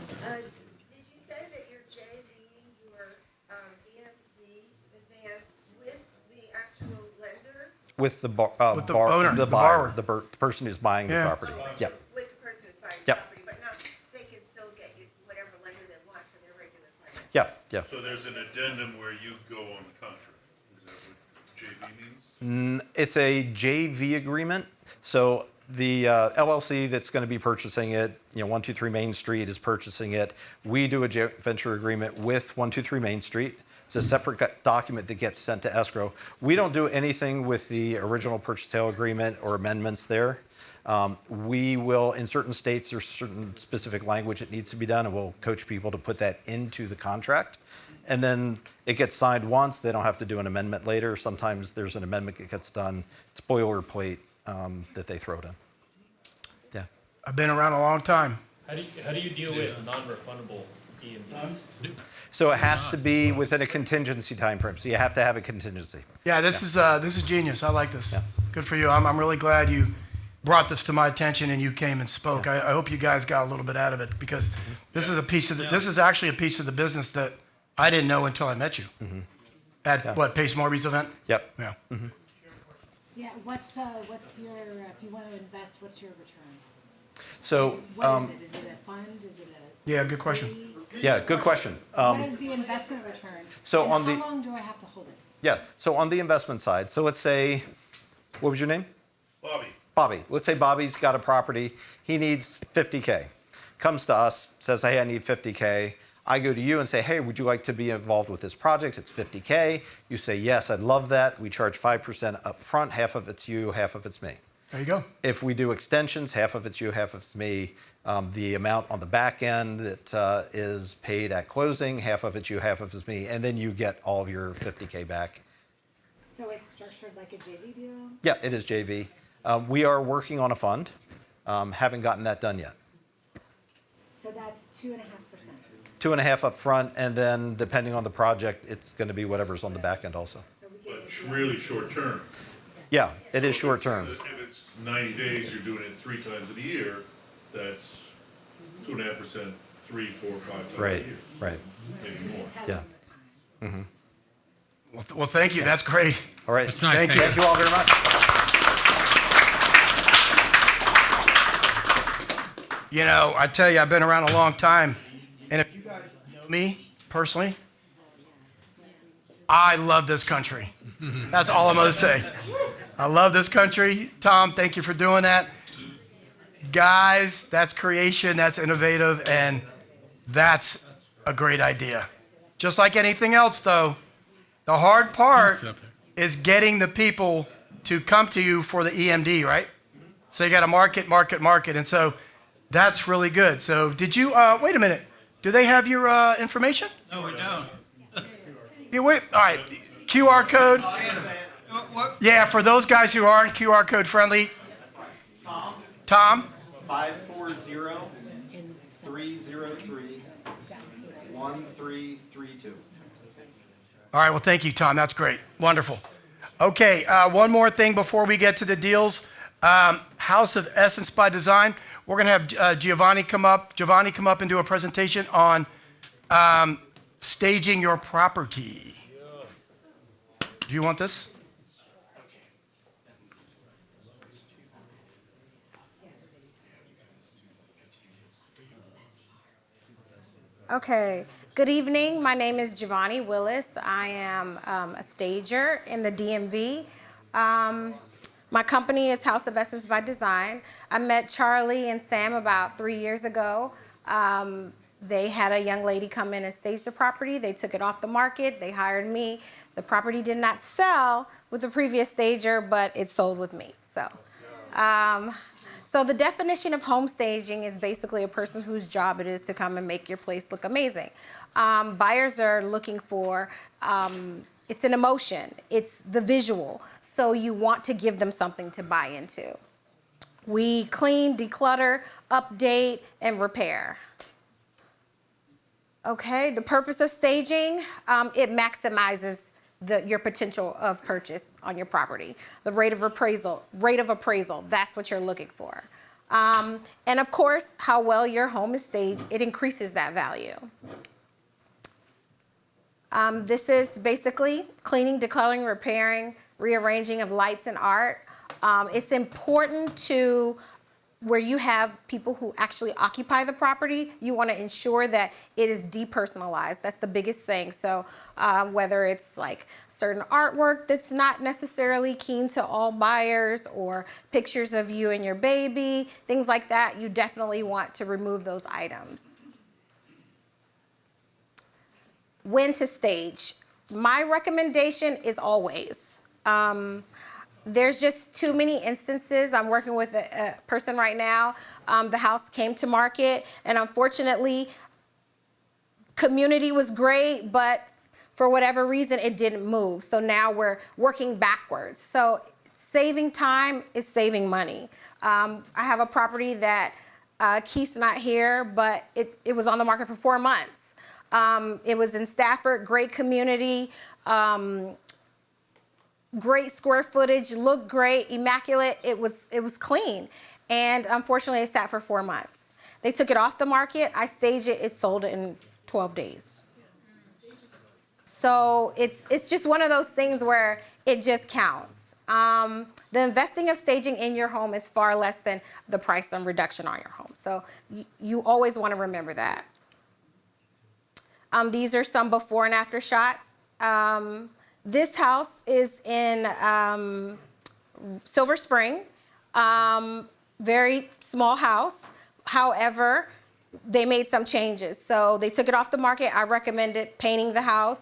say that you're JVing your EMD advance with the actual lender? With the With the owner, the buyer, borrower. the person who's buying Yeah. the property. Yeah. With the person who's buying the Yep. property, but not, they can still get you whatever lender they want for their regular finance. Yeah. So there's an addendum where you go on the contract. Is that what JV means? It's a JV agreement. So the LLC that's going to be purchasing it, 123 Main Street is purchasing it. We do a joint venture agreement with 123 Main Street. It's a separate document that gets sent to escrow. We don't do anything with the original purchase sale agreement or amendments there. We will, in certain states, there's certain specific language that needs to be done, and we'll coach people to put that into the contract. And then it gets signed once. They don't have to do an amendment later. Sometimes there's an amendment that gets done. It's boilerplate that they throw it in. Yeah. I've been around a long time. How do you deal with non-refundable EMDs? So it has to be within a contingency time frame. So you have to have a contingency. Yeah, this is genius. I like this. Good for you. I'm really glad you brought this to my attention and you came and spoke. I hope you guys got a little bit out of it because this is a piece of this is actually a piece of the business that I didn't know until I met you at what Pace Morby's event. Yep. Yeah. Yeah, what's your, if you want to invest, what's your return? So What is it? Is it a fund? Is it a? Yeah, good question. CD? yeah, good question. What is the investment return? so And on how the- long do I have to hold it? Yeah, so on the investment side, so let's say, what was your name? Bobby, Bobby. Let's say Bobby's got a property, he needs 50K. Comes to us, says, hey, I need 50K. I go to you and say, hey, would you like to be involved with this project? It's 50K. You say, yes, I'd love that. We charge 5% up front. Half of it's you, half of it's me. There you go. If we do extensions, half of it's you, half of it's me. The amount on the back end that is paid at closing, half of it's you, half of it's me. And then you get all of your 50K back. So it's structured like a JV deal? Yeah, it is JV. We are working on a fund. Haven't gotten that done yet. So that's 2.5%. 2.5 up front, and then depending on the project, it's going to be whatever's on the back end also. but really short term. Yeah, it is So short if term. it's- If it's 90 days, you're doing it 3 times in a year, that's 2.5%, 3, 4, 5 times a Right, year, right. maybe more. Yeah. Well, thank you. That's great. All right. That's nice. Thank you. Thank you all very much. You know, I tell you, I've been around a long time, and if you guys know me personally, I love this country. That's all I'm going to say. I love this country. Tom, thank you for doing that. Guys, that's creation, that's innovative, and that's a great idea. Just like anything else, though, the hard part Sit up there. is getting the people to come to you for the EMD, right? So you got to market. And so that's really good. So did you, wait a minute. Do they have your information? No, we don't. You wait, all right. QR code. What? Yeah, for those guys who aren't QR code friendly. Tom? 540-303-1332. All right, well, thank you, Tom. That's great. Wonderful. Okay, one more thing before we get to the deals. House of Essence by Design. We're going to have Giovanni come up and do a presentation on staging your property. Do you want this? Okay, good evening. My name is Giovanni Willis. I am a stager in the DMV. My company is House of Essence by Design. I met Charlie and Sam about 3 years ago. They had a young lady come in and stage the property. They took it off the market. They hired me. The property did not sell with the previous stager, but it sold with me. So the definition of home staging is basically a person whose job it is to come and make your place look amazing. Buyers are looking for, it's an emotion, it's the visual. So you want to give them something to buy into. We clean, declutter, update, and repair. Okay, the purpose of staging, it maximizes your potential of purchase on your property. The rate of appraisal, that's what you're looking for. And of course, how well your home is staged, it increases that value. This is basically cleaning, decluttering, repairing, rearranging of lights and art. It's important to where you have people who actually occupy the property, you want to ensure that it is depersonalized. That's the biggest thing. So whether it's like certain artwork that's not necessarily keen to all buyers or pictures of you and your baby, things like that, you definitely want to remove those items. When to stage? My recommendation is always. There's just too many instances. I'm working with a person right now. The house came to market, and unfortunately, community was great, but for whatever reason, it didn't move. So now we're working backwards. So saving time is saving money. I have a property that Keith's not here, but it was on the market for 4 months. It was in Stafford, great community. Great square footage, looked great, immaculate. It was clean. And unfortunately, it sat for 4 months. They took it off the market. I staged it. It sold in 12 days. So it's just one of those things where it just counts. The investing of staging in your home is far less than the price and reduction on your home. So you always want to remember that. These are some before and after shots. This house is in Silver Spring. Very small house. However, they made some changes. So they took it off the market. I recommended painting the house.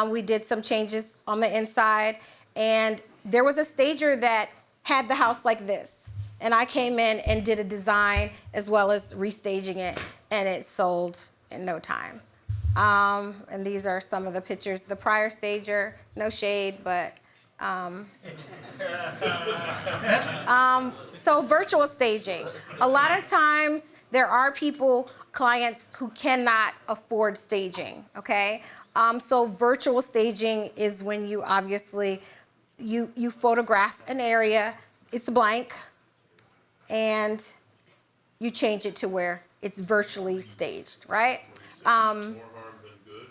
We did some changes on the inside. And there was a stager that had the house like this. And I came in and did a design as well as restaging it. And it sold in no time. And these are some of the pictures. The prior stager, no shade, but so virtual staging. A lot of times there are clients who cannot afford staging, okay? So virtual staging is when you obviously, you photograph an area, it's blank, and you change it to where it's virtually staged, right? More harm than good.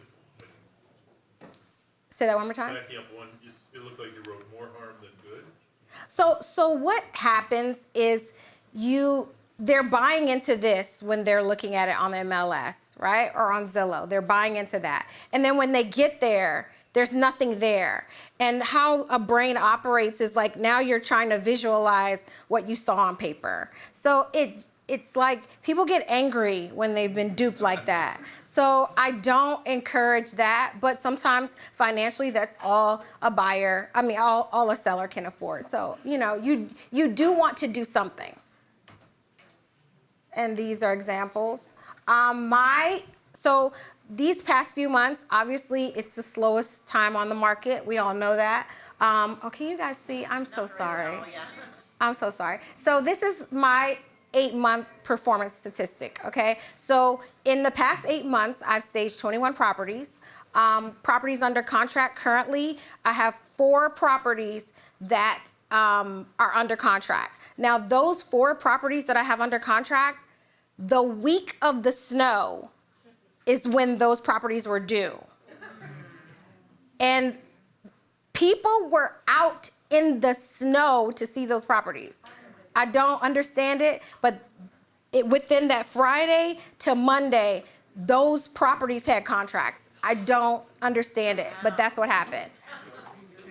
Say that one more time. Backing up one, it looked like you wrote more harm than good. So what happens is they're buying into this when they're looking at it on the MLS, right? Or on Zillow. They're buying into that. And then when they get there, there's nothing there. And how a brain operates is like now you're trying to visualize what you saw on paper. So it's like people get angry when they've been duped like that. So I don't encourage that, but sometimes financially that's all a buyer, all a seller can afford. So, you do want to do something. And these are examples. So these past few months, obviously it's the slowest time on the market. We all know that. Can you guys see? I'm so sorry. I'm so sorry. So this is my 8-month performance statistic, okay? So in the past 8 months, I've staged 21 properties. Properties under contract currently, I have 4 properties that are under contract. Now, those 4 properties that I have under contract, the week of the snow is when those properties were due. And people were out in the snow to see those properties. I don't understand it, but within that Friday to Monday, those properties had contracts. I don't understand it, but that's what happened.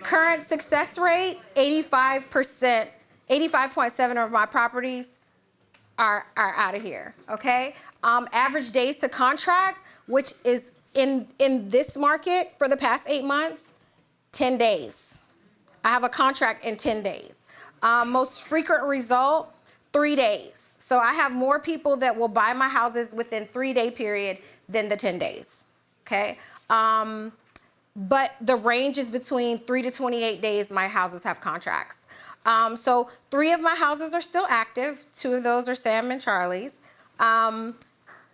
Current success rate, 85%, 85.7% of my properties are out of here, okay? Average days to contract, which is in this market for the past 8 months, 10 days. I have a contract in 10 days. Most frequent result, 3 days. So I have more people that will buy my houses within 3-day period than the 10 days, okay? But the range is between 3 to 28 days my houses have contracts. So 3 of my houses are still active. 2 of those are Sam and Charlie's.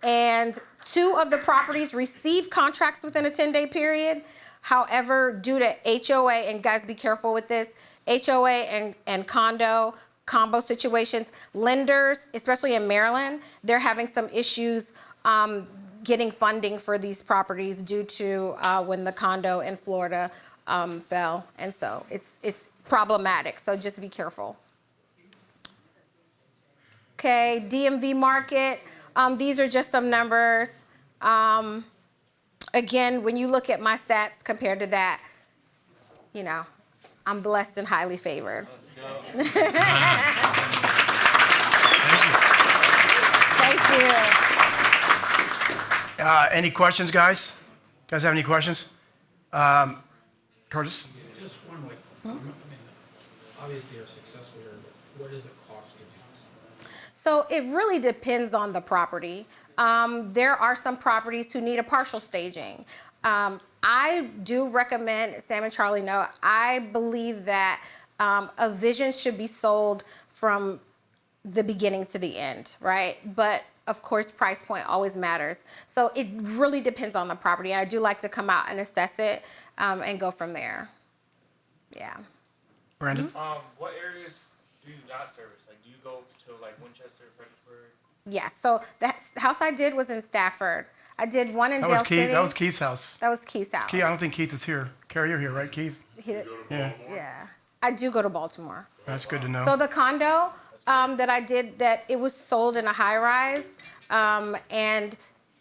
And 2 of the properties receive contracts within a 10-day period. However, due to HOA, and guys be careful with this, HOA and combo situations, lenders, especially in Maryland, they're having some issues getting funding for these properties due to when the condo in Florida fell. And so it's problematic, so just be careful. Okay, DMV market, these are just some numbers. Again, when you look at my stats compared to that, I'm blessed and highly favored. Let's go. Thank you. Any questions, guys? Guys have any questions? Curtis? Just one way. Obviously you're successful here, but what does it cost to do this? So it really depends on the property. There are some properties who need a partial staging. I do recommend, Sam and Charlie know, I believe that a vision should be sold from the beginning to the end, right? But of course, price point always matters. So it really depends on the property. I do like to come out and assess it and go from there. Yeah. Brandon? What areas do you not service? Like, do you go to like Winchester, Fredericksburg? Yeah, so the house I did was in Stafford. I did one in Dale City. That was Keith's house. That was Keith's house. Keith, I don't think Keith is here. Carrie, you're here, right, Keith? Yeah. Yeah. I do go to Baltimore. That's good to know. So the condo that I did, that it was sold in a high rise, and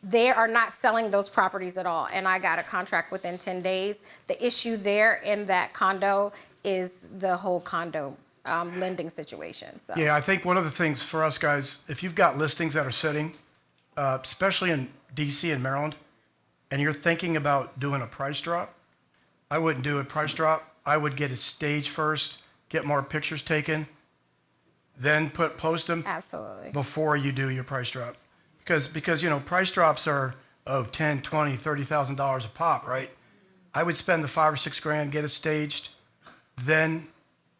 they are not selling those properties at all. And I got a contract within 10 days. The issue there in that condo is the whole condo lending situation. So. Yeah, I think one of the things for us guys, if you've got listings that are sitting, especially in DC and Maryland, and you're thinking about doing a price drop, I wouldn't do a price drop. I would get it staged first, get more pictures taken, then post them. Absolutely. Before you do your price drop. Because you know, price drops are $10,000, $20,000, $30,000 a pop, right? I would spend the $5 or $6 grand, get it staged, then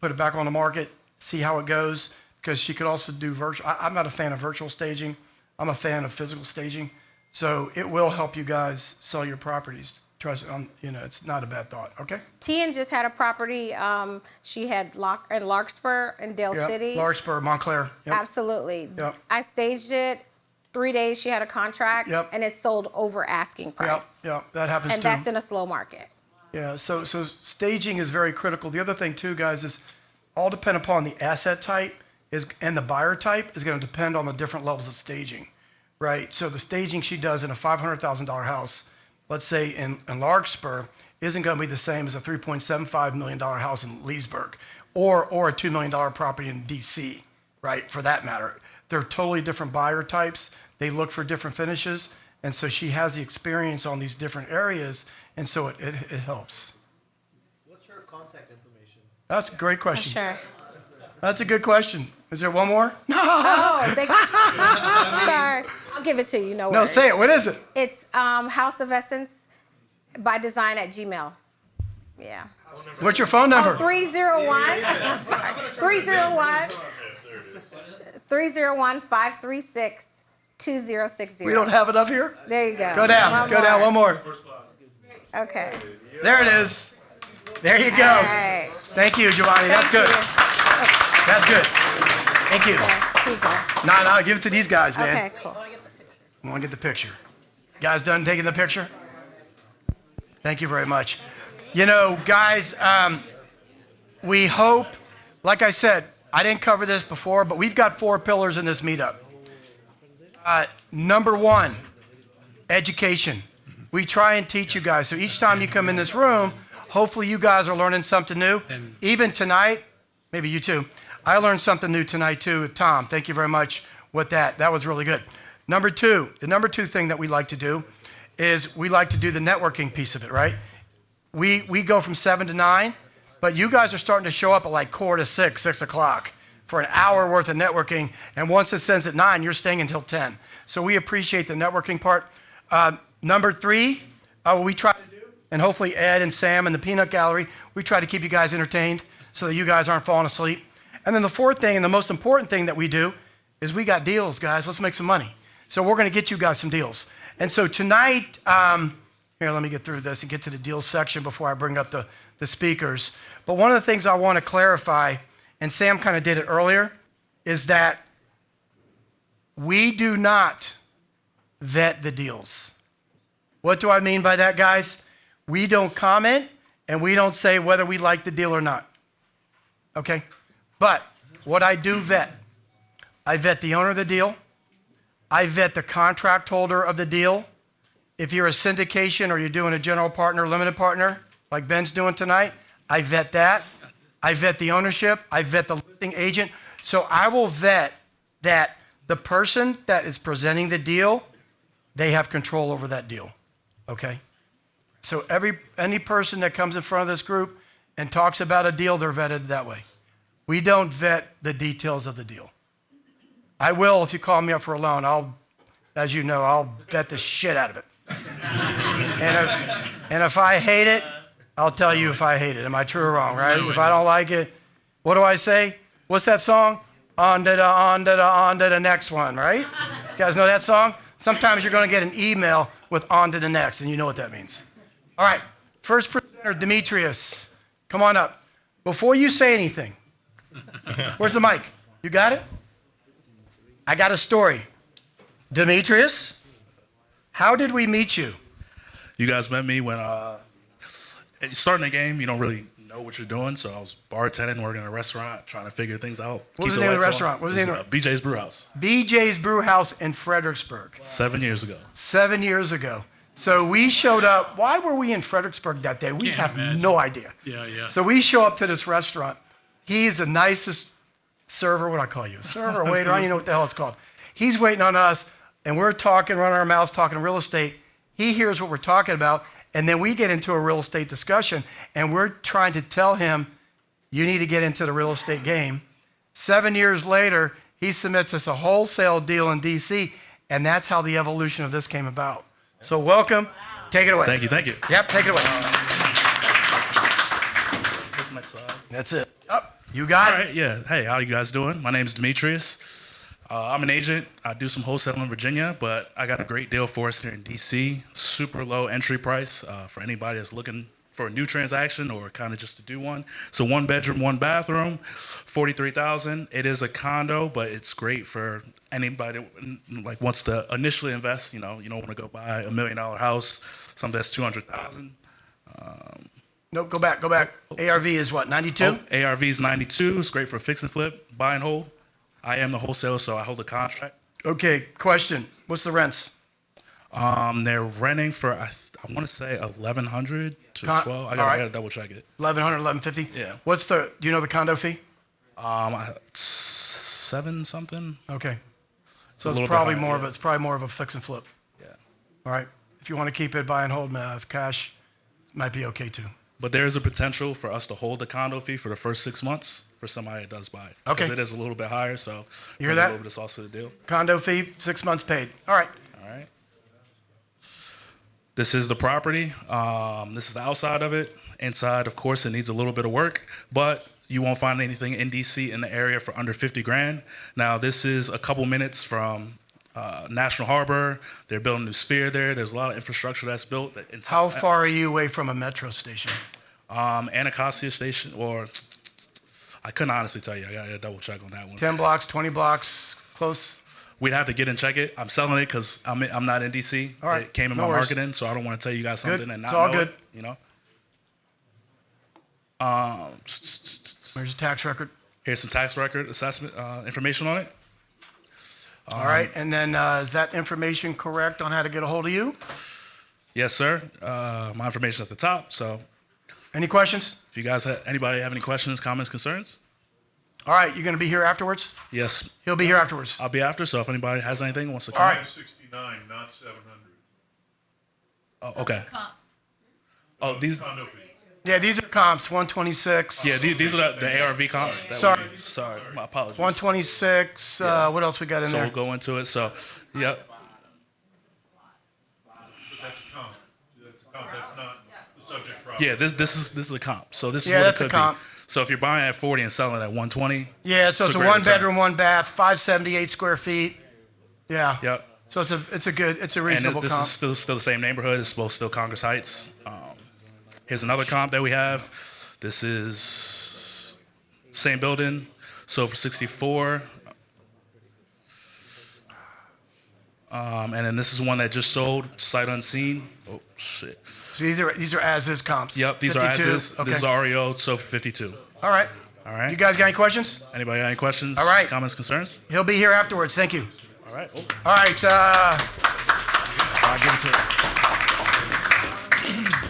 put it back on the market, see how it goes. Because she could also do virtual. I'm not a fan of virtual staging. I'm a fan of physical staging. So it will help you guys sell your properties. Trust it, you know, it's not a bad thought. Okay. Tian just had a property. She had in Larkspur in Dale City. Larkspur, Montclair. Yep. Absolutely. Yep. I staged it. 3 days she had a contract, and it sold over asking price. Yeah, that happens too. And that's in a slow market. Yeah, so staging is very critical. The other thing too, guys, is all depend upon the asset type and the buyer type is going to depend on the different levels of staging, right? So the staging she does in a $500,000 house, let's say in Larkspur, isn't going to be the same as a $3.75 million house in Leesburg or a $2 million property in DC, right? For that matter. They're totally different buyer types. They look for different finishes. And so she has the experience on these different areas. And so it helps. What's her contact information? That's a great question. Sure. That's a good question. Is there one more? No. Oh, sorry. I'll give it to you. No worries. No, say it. What is it? It's House of Essence by Design at Gmail. Yeah. What's your phone number? 301. Sorry. 301-536-2060. We don't have it up here? There you go. Go down. Go down. One more. Okay. There it is. There you go. All right. Thank you, Giovanni. That's good. That's good. Thank you. No, give it to these guys, man. Okay, cool. I want to get the picture. Guys done taking the picture? Thank you very much. You know, guys, we hope, like I said, I didn't cover this before, but we've got 4 pillars in this meetup. Number 1, education. We try and teach you guys. So each time you come in this room, hopefully you guys are learning something new. Even tonight, maybe you too. I learned something new tonight too. Tom, thank you very much with that. That was really good. Number 2, the number 2 thing that we like to do is we like to do the networking piece of it, right? We go from 7 to 9, but you guys are starting to show up at like 4 to 6 o'clock for an hour worth of networking. And once it ends at 9, you're staying until 10. So we appreciate the networking part. Number 3, we try to do, and hopefully Ed and Sam and the Peanut Gallery, we try to keep you guys entertained so that you guys aren't falling asleep. And then the 4th thing, and the most important thing that we do, is we got deals, guys. Let's make some money. So we're going to get you guys some deals. And so tonight, here, let me get through this and get to the deals section before I bring up the speakers. But one of the things I want to clarify, and Sam kind of did it earlier, is that we do not vet the deals. What do I mean by that, guys? We don't comment, and we don't say whether we like the deal or not. Okay? But what I do vet, I vet the owner of the deal. I vet the contract holder of the deal. If you're a syndication or you're doing a general partner, limited partner, like Ben's doing tonight, I vet that. I vet the ownership. I vet the listing agent. So I will vet that the person that is presenting the deal, they have control over that deal. Okay? So any person that comes in front of this group and talks about a deal, they're vetted that way. We don't vet the details of the deal. I will if you call me up for a loan. As you know, I'll vet the shit out of it. And if I hate it, I'll tell you if I hate it. Am I true or wrong, right? If I don't like it, what do I say? What's that song? On to the next one, right? You guys know that song? Sometimes you're going to get an email with on to the next, and you know what that means. All right, first presenter, Demetrius. Come on up. Before you say anything, where's the mic? You got it? I got a story. Demetrius, how did we meet you? You guys met me when starting a game, you don't really know know what you're doing. So I was bartending, working in a restaurant, trying to figure things out. What was the name of the restaurant? What was the name of BJ's Brew House. BJ's Brew House in Fredericksburg. 7 years ago. 7 years ago. So we showed up. Why were we in Fredericksburg that day? We Can't have imagine. no idea. Yeah. So we show up to this restaurant. He's the nicest server. What do I call you? Server, waiter? I don't even know what the hell it's called. He's waiting on us, and we're talking, running our mouths, talking real estate. He hears what we're talking about, and then we get into a real estate discussion, and we're trying to tell him, you need to get into the real estate game. 7 years later, he submits us a wholesale deal in D.C., and that's how the evolution of this came about. So welcome. Take it away. Thank you. Yep, take it away. Next slide. That's it. Yep, you got All it. right, yeah. Hey, how you guys doing? My name's Demetrius. I'm an agent. I do some wholesale in Virginia, but I got a great deal for us here in DC. Super low entry price for anybody that's looking for a new transaction or kind of just to do one. So 1 bedroom, 1 bathroom, $43,000. It is a condo, but it's great for anybody that like wants to initially invest. You know, you don't want to go buy $1 million house, something that's $200,000. Nope, go back. ARV is what, 92? ARV is 92. It's great for fix and flip, buy and hold. I am the wholesaler, so I hold the contract. Okay, question. What's the rents? They're renting for I want to say 1,100 to 12. I gotta double check it. 1,100, 1,150? Yeah. Do you know the condo fee? 7 something. Okay. So a it's little probably bit higher, more yeah. it's probably more of a fix and flip. Yeah. All right. If you want to keep it buy and hold, cash, it might be okay too. But there is a potential for us to hold the condo fee for the first 6 months for somebody that does buy it. Okay. Because it is a little bit higher, so You hear a that? little bit is also the deal. Condo fee, 6 months paid. All right. All right. This is the property. This is the outside of it. Inside, of course, it needs a little bit of work, but you won't find anything in DC in the area for under 50 grand. Now, this is a couple minutes from National Harbor. They're building a new Sphere there. There's a lot of infrastructure that's built. How far are you away from a metro station? Anacostia Station, or I couldn't honestly tell you. I gotta double check on that one. 10 blocks, 20 blocks, close? We'd have to get and check it. I'm selling it because I'm not in DC. All right. It came in No my worries. marketing, so I don't want to tell you guys Good. something and not It's all know good. it, you know? Where's your tax record? Here's some tax record assessment information on it. All right. And then is that information correct on how to get a hold of you? Yes, sir. My information at the top. So Any questions? if you guys anybody have any questions, comments, concerns? All right. You're going to be here afterwards? Yes, He'll be here afterwards. I'll be after. So if anybody has anything, wants to All come. right. 569, not 700. Oh, okay. Oh, these. Condo fee. Yeah, these are comps, 126. Yeah, these are the ARV comps. That Sorry. Sorry, my apologies. 126. What else we got in So there? we'll go into it. So, yep. But that's a comp. That's a comp. That's not the subject property. Yeah, this is a comp. So this is Yeah, what that's it a could comp. be. So if you're buying at 40 and selling at 120. Yeah, so it's a great 1 return. bedroom, 1 bath, 578 square feet. Yeah. Yep. So it's a And reasonable this comp. is still the same neighborhood. It's both still Congress Heights. Here's another comp that we have. This is same building. So for 64. And then this is one that just sold, sight unseen. Oh shit. So these are as is comps. Yep, these 52? are as is. Okay. This is REO, so for 52. All right. All right. You guys got any questions? Anybody got any questions? All right. Comments, concerns? He'll be here afterwards. Thank you. All right. Oh. All right. I'll give it to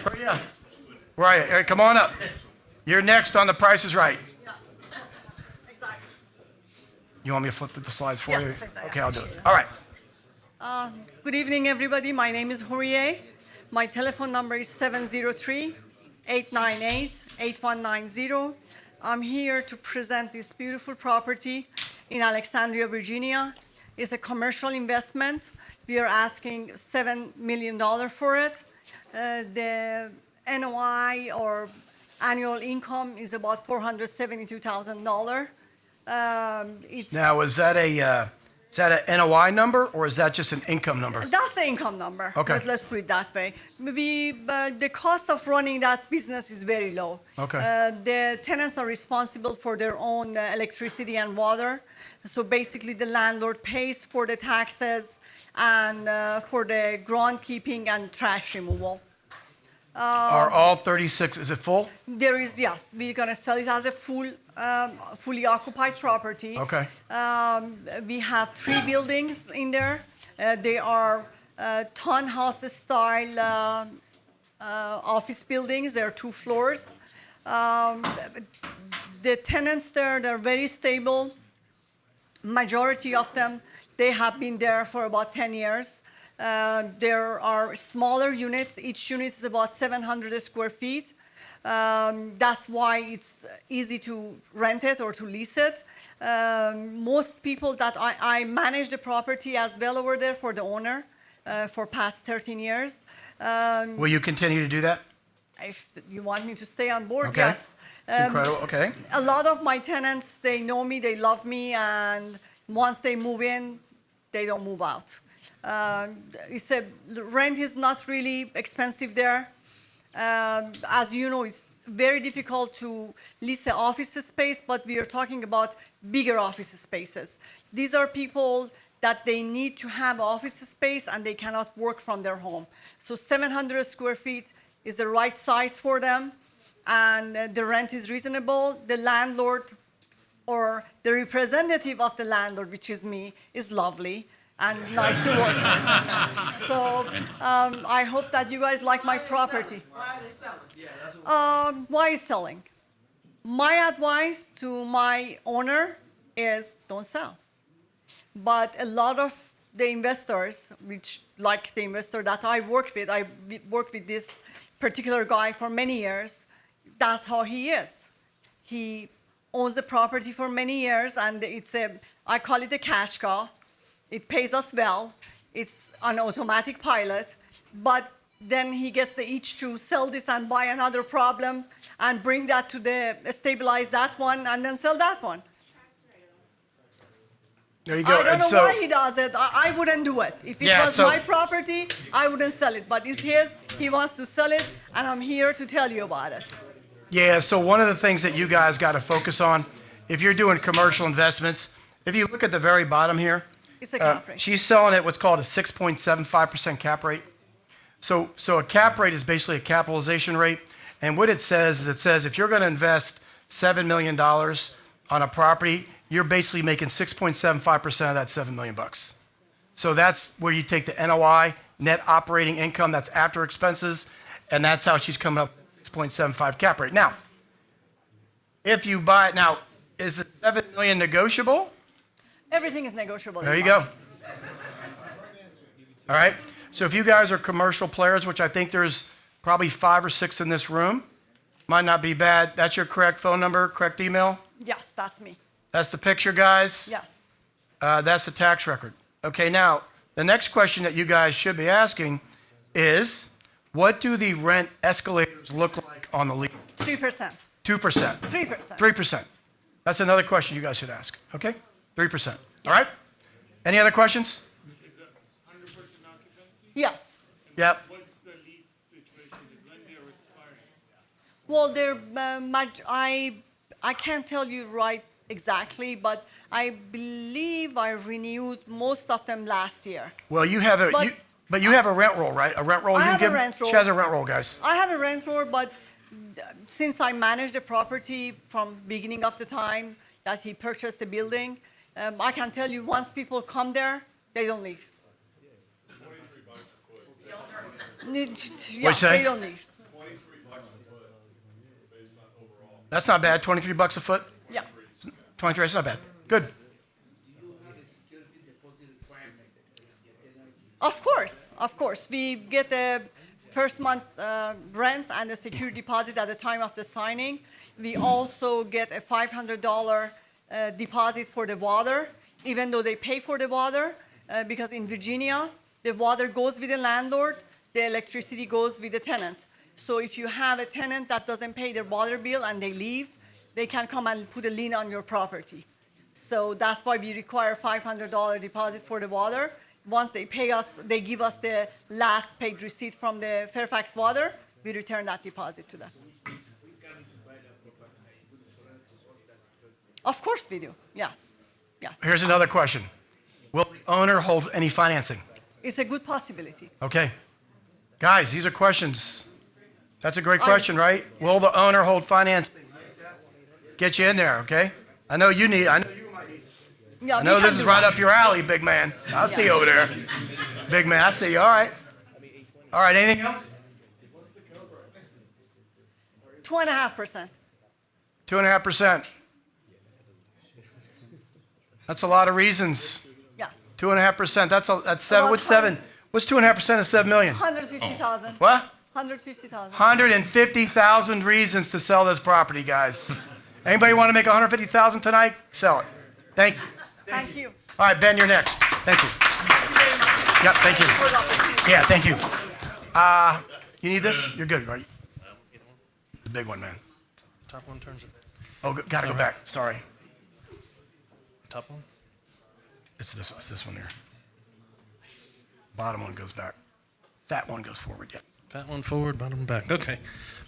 Where you at? Where are you? All right, come on up. You're next on The Price is Right. Yes, exactly. You want me to flip through the slides for Yes, you? please, I Okay, I'll do it. appreciate it. All right. Good evening, everybody. My name is Hourier. My telephone number is 703-898-8190. I'm here to present this beautiful property in Alexandria, Virginia. It's a commercial investment. We are asking $7 million for it. The NOI or annual income is about $472,000. It's Now, is that a NOI number or is that just an income number? That's the income number. Okay. Let's put it that way. The cost of running that business is very low. Okay. The tenants are responsible for their own electricity and water. So basically, the landlord pays for the taxes and for the groundkeeping and trash removal. Are all 36, is it full? There is, yes, we're gonna sell it as a fully occupied property. Okay. We have 3 buildings in there. They are townhouse style office buildings. There are 2 floors. The tenants there, they're very stable. Majority of them, they have been there for about 10 years. There are smaller units. Each unit is about 700 square feet. That's why it's easy to rent it or to lease it. Most people that I manage the property as well over there for the owner for past 13 years. Will you continue to do that? If you want me to stay on board, Okay. yes. It's incredible, okay. A lot of my tenants, they know me, they love me, and once they move in, they don't move out. The rent is not really expensive there. As you know, it's very difficult to lease an office space, but we are talking about bigger office spaces. These are people that they need to have office space and they cannot work from their home. So 700 square feet is the right size for them, and the rent is reasonable. The landlord or the representative of the landlord, which is me, is lovely and nice to work with. So I hope that you guys like my property. Why are they selling? Why selling? My advice to my owner is don't sell. But a lot of the investors, which like the investor that I work with, I worked with this particular guy for many years. That's how he is. He owns the property for many years, and I call it a cash cow. It pays us well. It's an automatic pilot, but then he gets the itch to sell this and buy another problem and bring that to stabilize that one and then sell that one. There you go. I don't And know so- why he does it. I wouldn't do it. If it Yeah, was so- my property, I wouldn't sell it. But it's his. He wants to sell it, and I'm here to tell you about it. Yeah, so one of the things that you guys got to focus on, if you're doing commercial investments, if you look at the very bottom here, It's a cap rate. she's selling at what's called a 6.75% cap rate. So a cap rate is basically a capitalization rate. And what it says is if you're going to invest $7 million on a property, you're basically making 6.75% of that $7 million. So that's where you take the NOI, net operating income, that's after expenses, and that's how she's coming up with 6.75 cap rate. Now, if you buy it, now, is the $7 million negotiable? Everything is negotiable. in There you life. go. All right. So if you guys are commercial players, which I think there's probably 5 or 6 in this room, might not be bad. That's your correct phone number, correct email? Yes, that's me. That's the picture, guys. Yes. That's the tax record. Okay, now, the next question that you guys should be asking is, what do the rent escalators look like on the lease? 3%. 2%. 3%. 3%. That's another question you guys should ask, okay? 3%. All right? Any other questions? Yes. Yep. Well, I can't tell you right exactly, but I believe I renewed most of them last year. Well, you have a But- you have a rent roll, right? A rent roll. I you have give, a rent roll. She has a rent roll, guys. I have a rent roll, but since I managed the property from beginning of the time that he purchased the building, I can tell you once people come there, they don't leave. Yeah, say? they don't leave. That's not bad. $23 a foot. Yeah. 23. That's not bad. Good. Of course. We get the first month rent and the security deposit at the time of the signing. We also get a $500 deposit for the water, even though they pay for the water, because in Virginia, the water goes with the landlord, the electricity goes with the tenant. So if you have a tenant that doesn't pay their water bill and they leave, they can come and put a lien on your property. So that's why we require $500 deposit for the water. Once they pay us, they give us the last paid receipt from the Fairfax Water, we return that deposit to them. Of course we do, yes. Here's another question. Will the owner hold any financing? It's a good possibility. Okay. Guys, these are questions. That's a great question, right? Will the owner hold financing? Get you in there, okay? I know you might need. Yeah, I know this is right up your alley, big man. I see you over there. Big man, I see you. All right. All right, anything else? 2.5%. 2.5%. That's a lot of reasons. Yes. 2.5%. That's seven. What's seven? What's 2.5% of 7 million? 150,000. What? 150,000. 150,000 reasons to sell this property, guys. Anybody want to make 150,000 tonight? Sell it. Thank you. Thank you. All right, Ben, you're next. Thank you. Yep, thank you. Yeah, thank you. You need this? You're good, right? The big one, man. Top one turns it. Oh, gotta go back. Sorry. Top one? It's this one here. Bottom one goes back. Fat one goes forward, yeah. Fat one forward, bottom one back. Okay.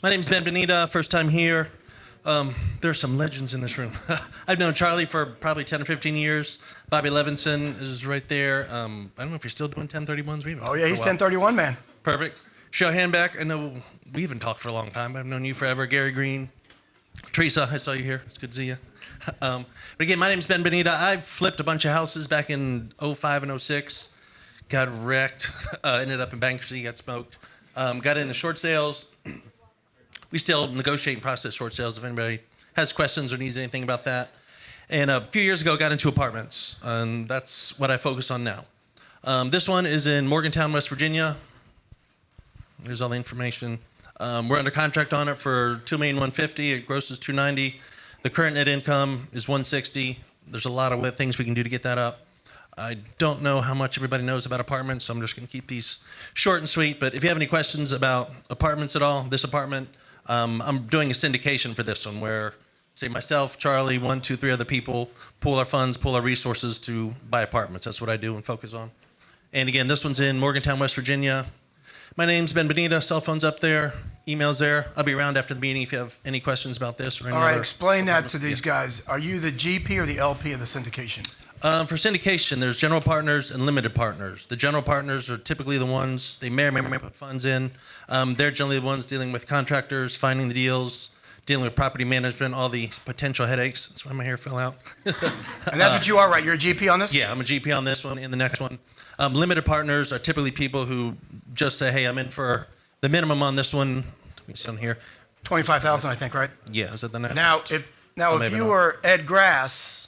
My name's Ben Benita, first time here. There are some legends in this room. I've known Charlie for probably 10 or 15 years. Bobby Levinson is right there. I don't know if you're still doing 1031s. Oh, yeah, he's 1031, man. Perfect. Show hand back. I know we haven't talked for a long time, but I've known you forever. Gary Green. Teresa, I saw you here. It's good to see you. But again, my name's Ben Benita. I've flipped a bunch of houses back in 05 and 06. Got wrecked. Ended up in bankruptcy, got smoked. Got into short sales. We still negotiate and process short sales if anybody has questions or needs anything about that. And a few years ago, got into apartments, and that's what I focus on now. This one is in Morgantown, West Virginia. There's all the information. We're under contract on it for $2,150,000. It grosses $290,000. The current net income is $160,000. There's a lot of things we can do to get that up. I don't know how much everybody knows about apartments, so I'm just going to keep these short and sweet. But if you have any questions about apartments at all, this apartment, I'm doing a syndication for this one where, say, myself, Charlie, 1, 2, 3 other people pool our funds, pool our resources to buy apartments. That's what I do and focus on. And again, this one's in Morgantown, West Virginia. My name's Ben Benita. Cell phone's up there. Email's there. I'll be around after the meeting if you have any questions about this or any All right, other. explain that to these guys. Are you the GP or the LP of the syndication? For syndication, there's general partners and limited partners. The general partners are typically the ones, they may or may not put funds in. They're generally the ones dealing with contractors, finding the deals, dealing with property management, all the potential headaches. That's why my hair fell out. And that's what you are, right? You're a GP on this? Yeah, I'm a GP on this one and the next one. Limited partners are typically people who just say, hey, I'm in for the minimum on this one. Let me see on here. 25,000, I think, right? Yeah, is that the next? Now, if maybe you not. were Ed Grass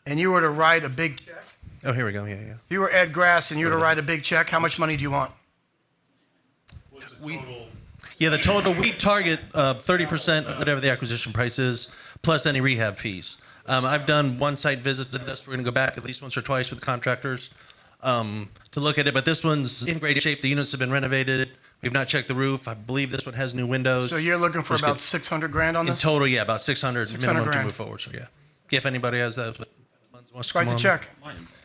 and you were to write a big check, Oh, here we go. Yeah. if you were Ed Grass and you were to write a big check, how much money do you want? The total, we target 30% of whatever the acquisition price is, plus any rehab fees. I've done one site visit to this. We're going to go back at least once or twice with contractors to look at it. But this one's in great shape. The units have been renovated. We've not checked the roof. I believe this one has new windows. So you're looking for Looks about good. 600 grand on In this? total, yeah, about 600 minimum to grand. move forward. So, yeah. If anybody has that. Just write the check.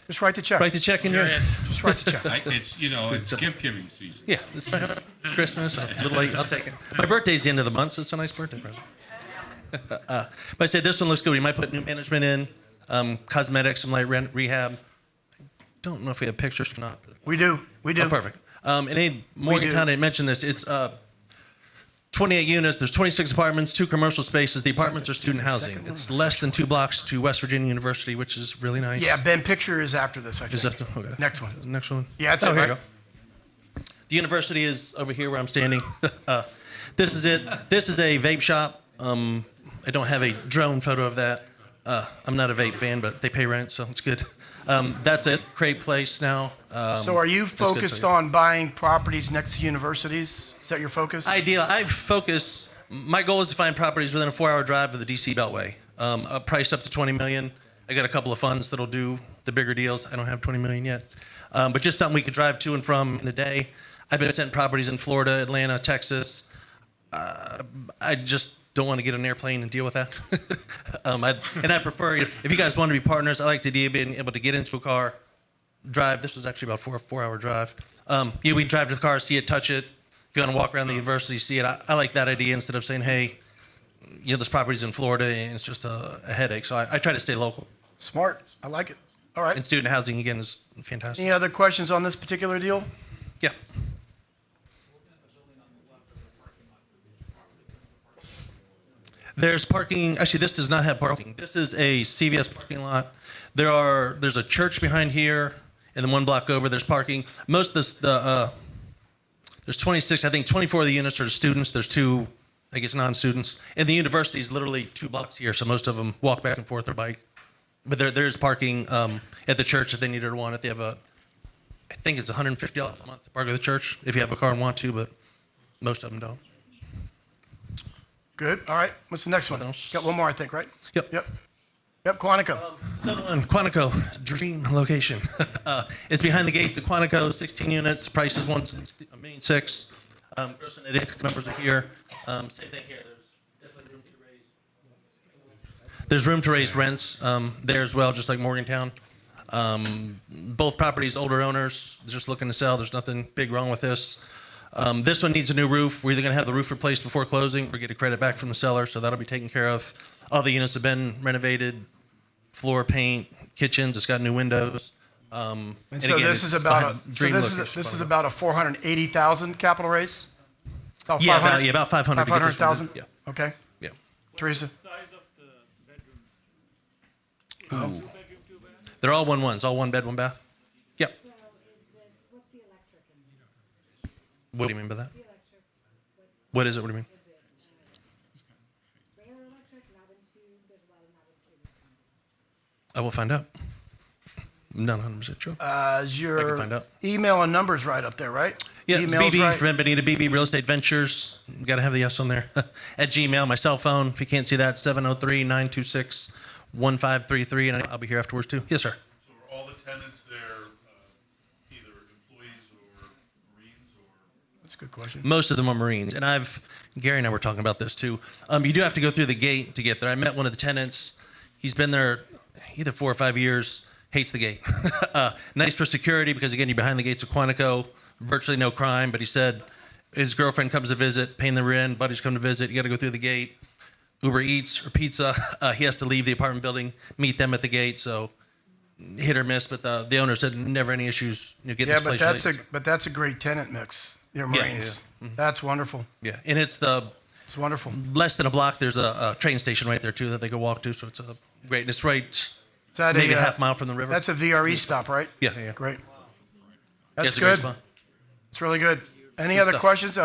Just write the check. Write the check in your. Just write the check. It's gift-giving season. Yeah, it's Christmas. A little late. I'll take it. My birthday's the end of the month, so it's a nice birthday present. But I say this one looks good. We might put new management in, cosmetics, some light rehab. Don't know if we have pictures or not. We do. We do. Oh, perfect. And Morgantown, I mentioned this. It's 28 units. There's 26 apartments, 2 commercial spaces. The apartments are student housing. It's less than 2 blocks to West Virginia University, which is really nice. Yeah, Ben, picture is after this, I think. Is that okay. Next one. Next one. Yeah, that's oh, it, here right? you go. The university is over here where I'm standing. This is it. This is a vape shop. I don't have a drone photo of that. I'm not a vape fan, but they pay rent, so it's good. That's a great place now. So are you it's good, focused so- on buying properties next to universities? Is that your focus? I focus. My goal is to find properties within a 4-hour drive of the DC Beltway. Priced up to $20 million. I got a couple of funds that'll do the bigger deals. I don't have $20 million yet, but just something we could drive to and from in a day. I've been sent properties in Florida, Atlanta, Texas. I just don't want to get an airplane and deal with that. I prefer, if you guys want to be partners, I like the idea of being able to get into a car, drive. This was actually about a 4-hour drive. We drive to the car, see it, touch it. If you want to walk around the university, see it. I like that idea instead of saying, hey, this property's in Florida and it's just a headache. So I try to stay local. Smart. I like it. All right. And student housing, again, is fantastic. Any other questions on this particular deal? Yeah. There's parking. Actually, this does not have parking. This is a CVS parking lot. There's a church behind here, and then one block over there's parking. Most of this, there's 26. I think 24 of the units are students. There's 2, I guess, non-students. And the university is literally 2 blocks here, so most of them walk back and forth or bike. But there's parking at the church if they needed one. If they have I think it's $150 a month to park at the church if you have a car and want to, but most of them don't. Good. All right. What's the next one? Got one more, I think, right? Yep. Yep, Quantico. Quantico, dream location. It's behind the gates of Quantico, 16 units, price is $1.6 million. Gross net income numbers are here. Same thing here. There's room to raise rents there as well, just like Morgantown. Both properties, older owners, just looking to sell. There's nothing big wrong with this. This one needs a new roof. We're either going to have the roof replaced before closing or get a credit back from the seller, so that'll be taken care of. All the units have been renovated, floor paint, kitchens. It's got new windows. And so again, this is about this is about a 480,000 capital raise. About Yeah, 500 about 500. 500,000. Yeah. Okay. Yeah. Teresa. Ooh. They're all 1-1s, all 1 bed, 1 bath. Yep. What do you mean by that? What is it? What do you mean? I will find out. Not 100% sure. Is I your can find out. email and numbers right up there, right? Yeah, it's Email's BB, right. Ren Benita, BB Real Estate Ventures. Got to have the S on there. At Gmail, my cell phone. If you can't see that, 703-926-1533, and I'll be here afterwards too. Yes, sir. So are all the tenants there either employees or Marines or? That's a good question. Most of them are Marines, and Gary and I were talking about this too. You do have to go through the gate to get there. I met one of the tenants. He's been there either 4 or 5 years. Hates the gate. Nice for security because again, you're behind the gates of Quantico. Virtually no crime, but he said his girlfriend comes to visit, paying the rent. Buddies come to visit. You got to go through the gate. Uber Eats or pizza. He has to leave the apartment building, meet them at the gate. So hit or miss, but the owner said never any issues. You get Yeah, this but place that's a great tenant mix. Your Yeah, Marines. yeah. Mhm. That's wonderful. Yeah, and it's wonderful. Less than a block. There's a train station right there too that they can walk to. So it's a great. And it's right. Is that maybe a half mile from the river. That's a VRE stop, right? Yeah. Great. Yeah, That's it's a great good. spot. It's really good. Any Good other stuff. questions?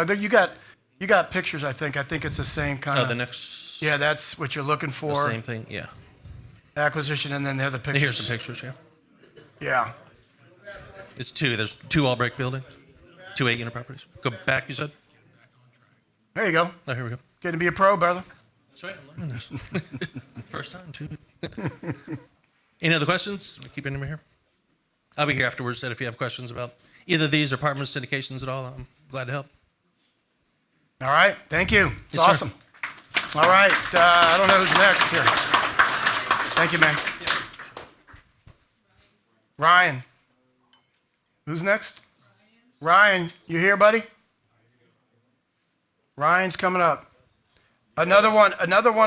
You got pictures, I think. I think it's the same kind of. The next. Yeah, that's what you're looking for. The same thing. Yeah. Acquisition, and then the other pictures. Here's some pictures here. Yeah. It's 2. There's 2 all brick buildings, 2 8-unit properties. Go back, you said? There you go. Oh, here we go. Getting to be a pro, brother. That's right. I'm learning this. First time, too. Any other questions? Keep your number here. I'll be here afterwards. Said if you have questions about either of these apartment syndications at all, I'm glad to help. All right. Thank you. It's Yes, sir. awesome. All right. I don't know who's next here. Thank you, man. Ryan. Who's next? Ryan, you here, buddy? Ryan's coming up. Another one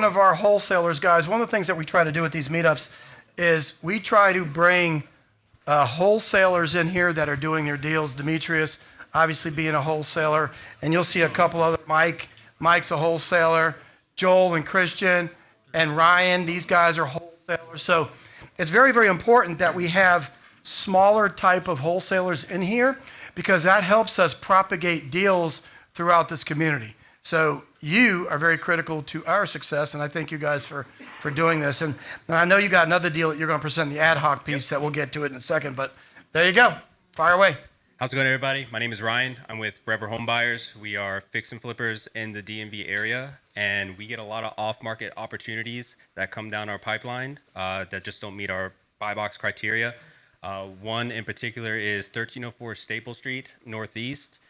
of our wholesalers, guys. One of the things that we try to do with these meetups is we try to bring wholesalers in here that are doing their deals. Demetrius, obviously being a wholesaler, and you'll see a couple other. Mike's a wholesaler. Joel and Christian and Ryan, these guys are wholesalers. So it's very, very important that we have smaller type of wholesalers in here because that helps us propagate deals throughout this community. So you are very critical to our success, and I thank you guys for doing this. And I know you got another deal that you're going to present, the ad hoc piece that we'll get to it in a second, but there you go. Fire away. How's it going, everybody? My name is Ryan. I'm with Forever Home Buyers. We are fix and flippers in the DMV area, and we get a lot of off-market opportunities that come down our pipeline that just don't meet our buy box criteria. One in particular is 1304 Staple Street, Northeast.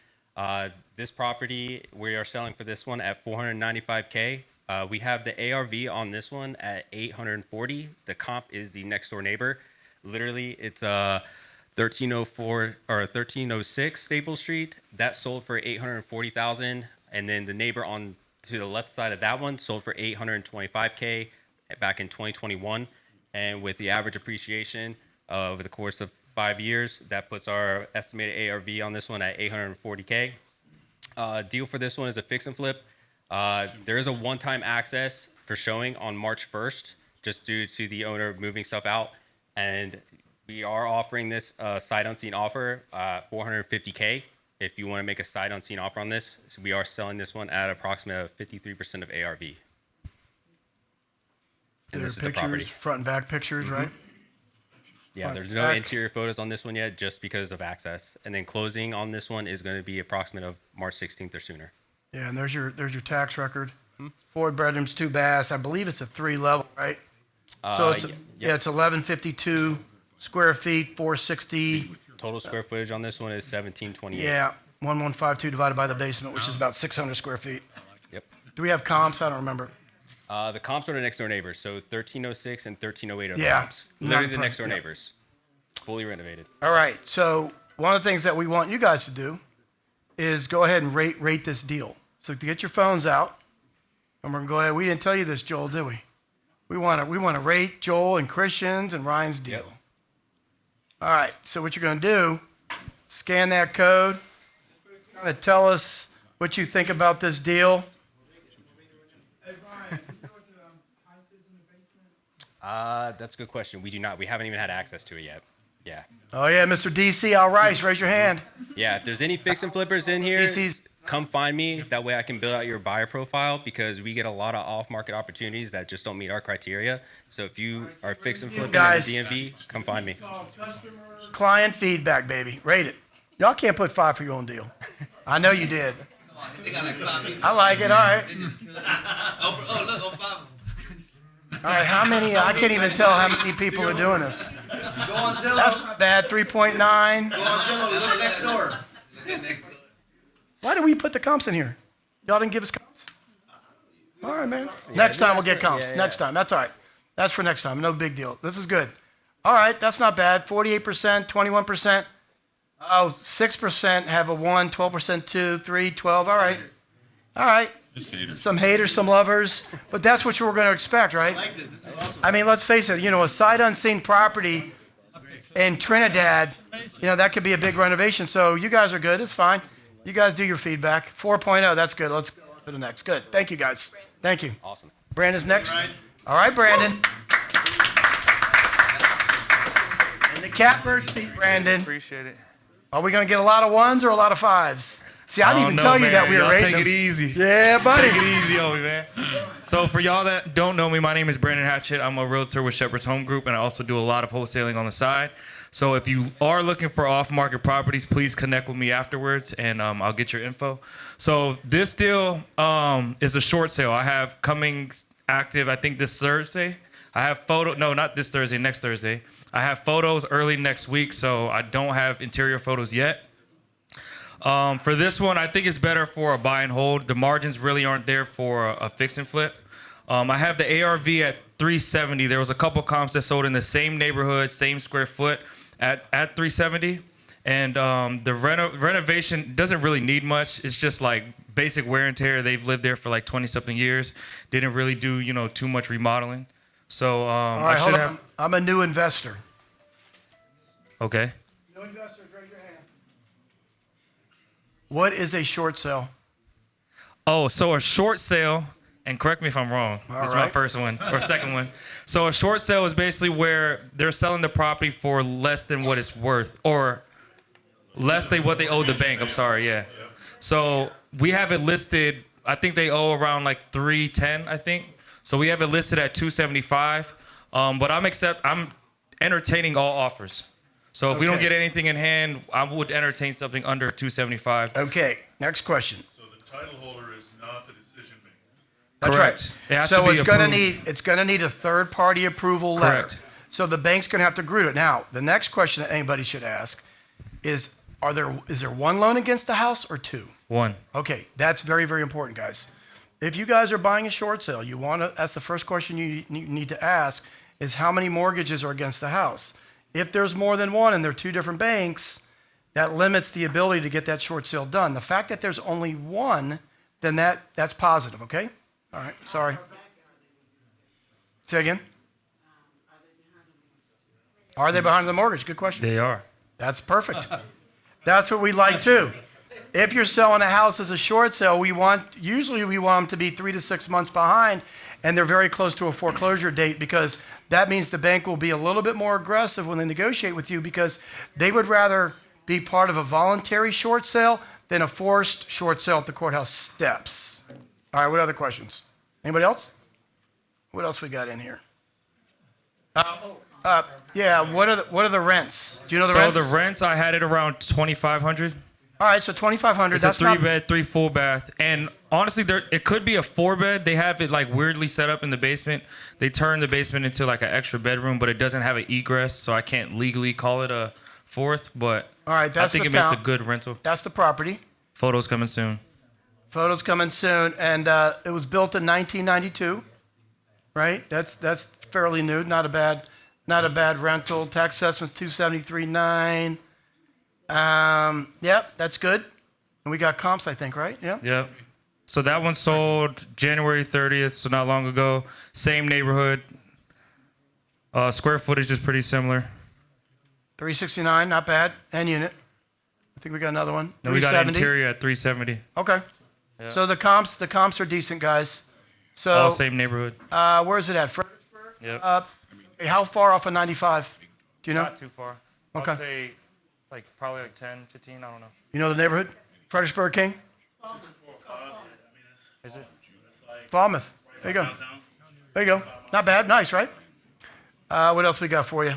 This property, we are selling for this one at $495K. We have the ARV on this one at $840. The comp is the next door neighbor. Literally, it's 1304 or 1306 Staple Street. That sold for $840,000, and then the neighbor on to the left side of that one sold for $825K back in 2021. And with the average appreciation over the course of 5 years, that puts our estimated ARV on this one at $840K. Deal for this one is a fix and flip. There is a one-time access for showing on March 1st, just due to the owner moving stuff out. And we are offering this sight unseen offer, $450K. If you want to make a sight unseen offer on this, so we are selling this one at approximately 53% of ARV. And There this are is the property. pictures, front and back pictures, right? Yeah, Front, there's no back. interior photos on this one yet, just because of access. And then closing on this one is going to be approximate of March 16th or sooner. Yeah, and there's your tax record. 4 bedrooms, 2 baths. I believe it's a 3-level, right? So it's yeah. it's 1152 square feet, 460. Total square footage on this one is 1728. Yeah, 1152 divided by the basement, which is about 600 square feet. Yep. Do we have comps? I don't remember. The comps are the next door neighbors. So 1306 and 1308 are the Yeah. comps. Literally the Not next door perfect, yeah. neighbors. Fully renovated. All right. So one of the things that we want you guys to do is go ahead and rate this deal. So to get your phones out, and we're gonna go ahead. We didn't tell you this, Joel, did we? We want to rate Joel and Christian's and Ryan's deal. Yep. All right. So what you're gonna do? Scan that code. Kind of tell us what you think about this deal. That's a good question. We do not. We haven't even had access to it yet. Yeah. Oh yeah, Mr. DC, Al Rice, raise your hand. Yeah. If there's any fix and flippers in here, DC's come find me. That way I can build out your buyer profile, because we get a lot of off-market opportunities that just don't meet our criteria. So if you are fix and flipping in the DMV, come find me. Client feedback, baby. Rate it. Y'all can't put 5 for your own deal. I know you did. I like it. All right. All right. How many? I can't even tell how many people are doing this. Go on Zillow. That's not bad. 3.9. Go on Zillow. Look next door. Why did we put the comps in here? Y'all didn't give us comps. All right, man. Next time we'll get comps. yeah, Next time. That's all right. That's for next time. No big deal. This is good. All right. That's not bad. 48%, 21%. Oh, 6% have a 1, 12% 2, 3, 12. All right. All right. Some haters, some lovers. But that's what you were going to expect, right? I mean, let's face it. A sight unseen property in Trinidad, that could be a big renovation. So you guys are good. It's fine. You guys do your feedback. 4.0, that's good. Let's go to the next. Good. Thank you, guys. Thank you. Awesome. Brandon's next. All right, Brandon. In the catbird seat, Brandon. Appreciate it. Are we going to get a lot of 1s or a lot of 5s? See, I didn't even tell you that we were rating Take them. it easy. Yeah, buddy. Take it easy on me, man. So for y'all that don't know me, my name is Brandon Hatchett. I'm a realtor with Shepherd's Home Group, and I also do a lot of wholesaling on the side. So if you are looking for off-market properties, please connect with me afterwards, and I'll get your info. So this deal is a short sale. I have coming active, I think this Thursday. I have not this Thursday, next Thursday. I have photos early next week, so I don't have interior photos yet. For this one, I think it's better for a buy and hold. The margins really aren't there for a fix and flip. I have the ARV at 370. There was a couple comps that sold in the same neighborhood, same square foot at 370. And the renovation doesn't really need much. It's just like basic wear and tear. They've lived there for like 20-something years. Didn't really do, too much remodeling. So All right, I should hold have. on. I'm a new investor. Okay. New investors, raise your hand. What is a short sale? Oh, so a short sale, and correct me if I'm wrong. All This is right. my first one or second one. So a short sale is basically where they're selling the property for less than what it's worth, or less than what they owe the bank. I'm sorry, yeah. So we have it listed. I think they owe around like 310. I think. So we have it listed at 275. But I'm entertaining all offers. So if we don't Okay. get anything in hand, I would entertain something under 275. Okay, next question. So the title holder is not the decision maker. That's Correct. It right. has So to be it's going to approved. need a third party approval letter. Correct. So the bank's going to have to agree to it. Now, the next question that anybody should ask is there one loan against the house or two? One. Okay, that's very, very important, guys. If you guys are buying a short sale, that's the first question you need to ask is how many mortgages are against the house? If there's more than one and they're two different banks, that limits the ability to get that short sale done. The fact that there's only one, then that's positive, okay? All right, sorry. Say again? Are they behind the mortgage? Good question. They are. That's perfect. That's what we like too. if you're selling a house as a short sale, usually we want them to be 3 to 6 months behind, and they're very close to a foreclosure date, because that means the bank will be a little bit more aggressive when they negotiate with you, because they would rather be part of a voluntary short sale than a forced short sale at the courthouse steps. All right, what other questions? Anybody else? What else we got in here? Yeah, what are the rents? Do you know the rents? So the rents, I had it around 2,500. All right, so 2,500. It's That's a 3-bed, 3 full bath, and honestly, it could be a 4-bed. They have it like weirdly set up in the basement. They turn the basement into like an extra bedroom, but it doesn't have an egress, so I can't legally call it a 4th. But all right, I think it makes a good rental. That's the property. Photos coming soon. Photos coming soon, and it was built in 1992, right? That's fairly new. Not a bad rental. Tax assessment's $273,900. Yep, that's good. And we got comps, I think, right? Yeah. Yep. So that one sold January 30th, so not long ago. Same neighborhood. Square footage is pretty similar. 369, not bad. And unit. I think we got another one. And we got interior at 370. Okay. Yeah. So the comps are decent, guys. So all same neighborhood. Where is it at? Fredericksburg? Yep. How far off of 95? Do you know? Not too far. Okay. I'd say probably 10, 15, I don't know. You know the neighborhood? Fredericksburg, King? Is it? Falmouth. There you go. There you go. Not bad. Nice, right? What else we got for you?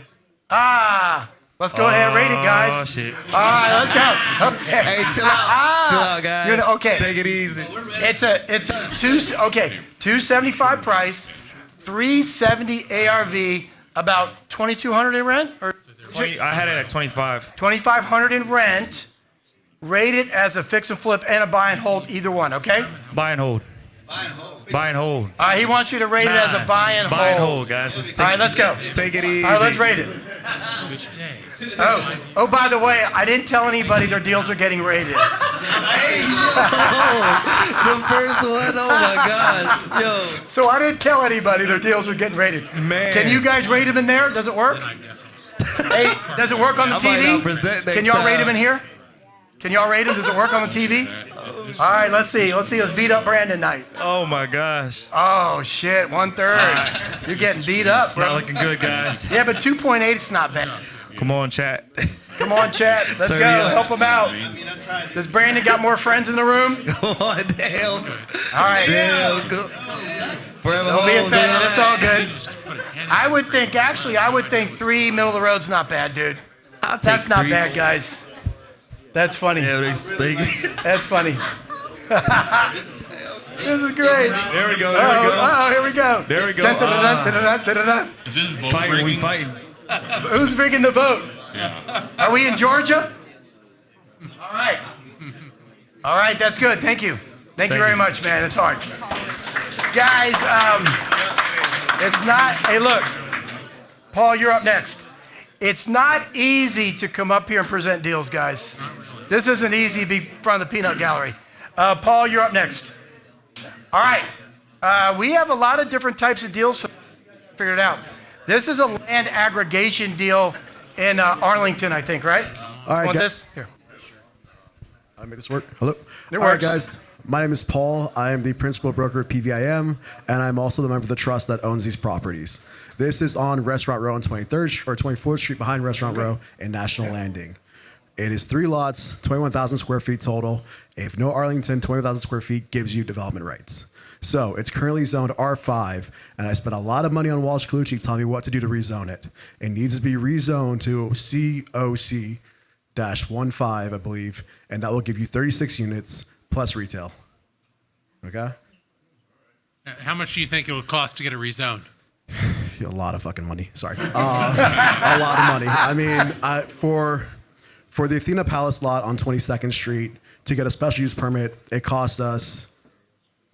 Let's go ahead and rate it, guys. Oh, shit. All right, let's go. Okay. Hey, chill out. Chill out, guys. Okay. Take it easy. It's a 275 price, 370 ARV, about 2,200 in rent, or 20, I had it at 25. 2,500 in rent. Rated as a fix and flip and a buy and hold, either one. Okay. Buy and hold. Buy and hold. He wants you to rate it as a buy and hold. Buy and hold, guys. All right, let's go. Take it easy. All right, let's rate it. Oh, by the way, I didn't tell anybody their deals are getting rated. The first one, oh my gosh, yo. So I didn't tell anybody their deals were getting rated. Man. Can you guys rate them in there? Does it work? Hey, does it work on the TV? Can y'all rate them in here? Can y'all rate them? Does it work on the TV? All right, let's see. Let's beat up Brandon night. Oh my gosh. Oh shit, 1/3. You're getting beat up, It's bro. not looking good, guys. Yeah, but 2.8, it's not bad. Come on, chat. Come on, chat. Let's go. Help him out. Does Brandon got more friends in the room? Oh, damn. All right. Damn. Good. Don't be offended. It's all good. I would think 3 middle of the road's not bad, dude. That's not bad, guys. That's funny. Yeah, they speak. That's funny. This is great. There we go. There we go. Oh, here we go. There we go. Dun, dun, dun, dun, dun, dun, dun, dun. Is this vote Fighting, we rigging? fighting. Who's rigging the vote? Yeah. Are we in Georgia? All right. All right, that's good. Thank you. Thank you very much, man. It's hard. Guys, it's not, hey, look, Paul, you're up next. It's not easy to come up here and present deals, guys. This isn't easy to be in front of the peanut gallery. Paul, you're up next. All right. We have a lot of different types of deals, so figure it out. This is a land aggregation deal in Arlington, I think, right? All right, Want guys. this? Here. I'll make this work. Hello. It All right, works. guys. My name is Paul. I am the principal broker at PVIM, and I'm also the member of the trust that owns these properties. This is on Restaurant Row on 23rd or 24th Street behind Restaurant Row in National Landing. It is 3 lots, 21,000 square feet total. If no Arlington, 20,000 square feet gives you development rights. So it's currently zoned R5, and I spent a lot of money on Walsh Colucci telling me what to do to rezone it. It needs to be rezoned to COC-15, I believe, and that will give you 36 units plus retail. Okay? How much do you think it would cost to get it rezoned? A lot of fucking money. Sorry. A lot of money. I mean, for the Athena Palace lot on 22nd Street, to get a special use permit, it cost us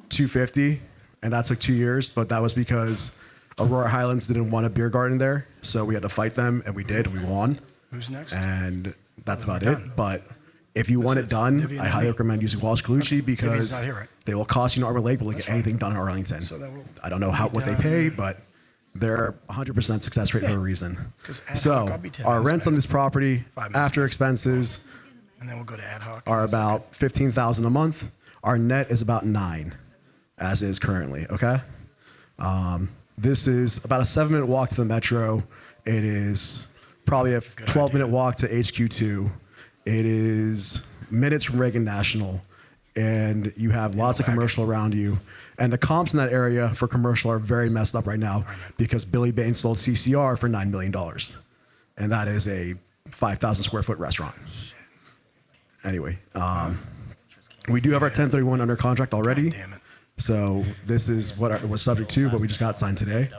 $250, and that took 2 years, but that was because Aurora Highlands didn't want a beer garden there, so we had to fight them, and we did, and we won. Who's next? And that's about it. But if you want it done, I highly recommend using Walsh Colucci because not here, right? they will cost you in Arbor Lake, but get anything done in Arlington. I don't know what they pay, but they're 100% success rate for a reason. So our rents on this property after expenses And then we'll go to ad hoc. are about 15,000 a month. Our net is about 9, as is currently. Okay. This is about a 7-minute walk to the metro. It is probably a 12-minute walk to HQ2. It is minutes from Reagan National, and you have lots of commercial around you. And the comps in that area for commercial are very messed up right now because Billy Bain sold CCR for $9 million, and that is a 5,000 square foot restaurant. Anyway, we do have our 1031 under contract already. So this is what it was subject to, but we just got signed today.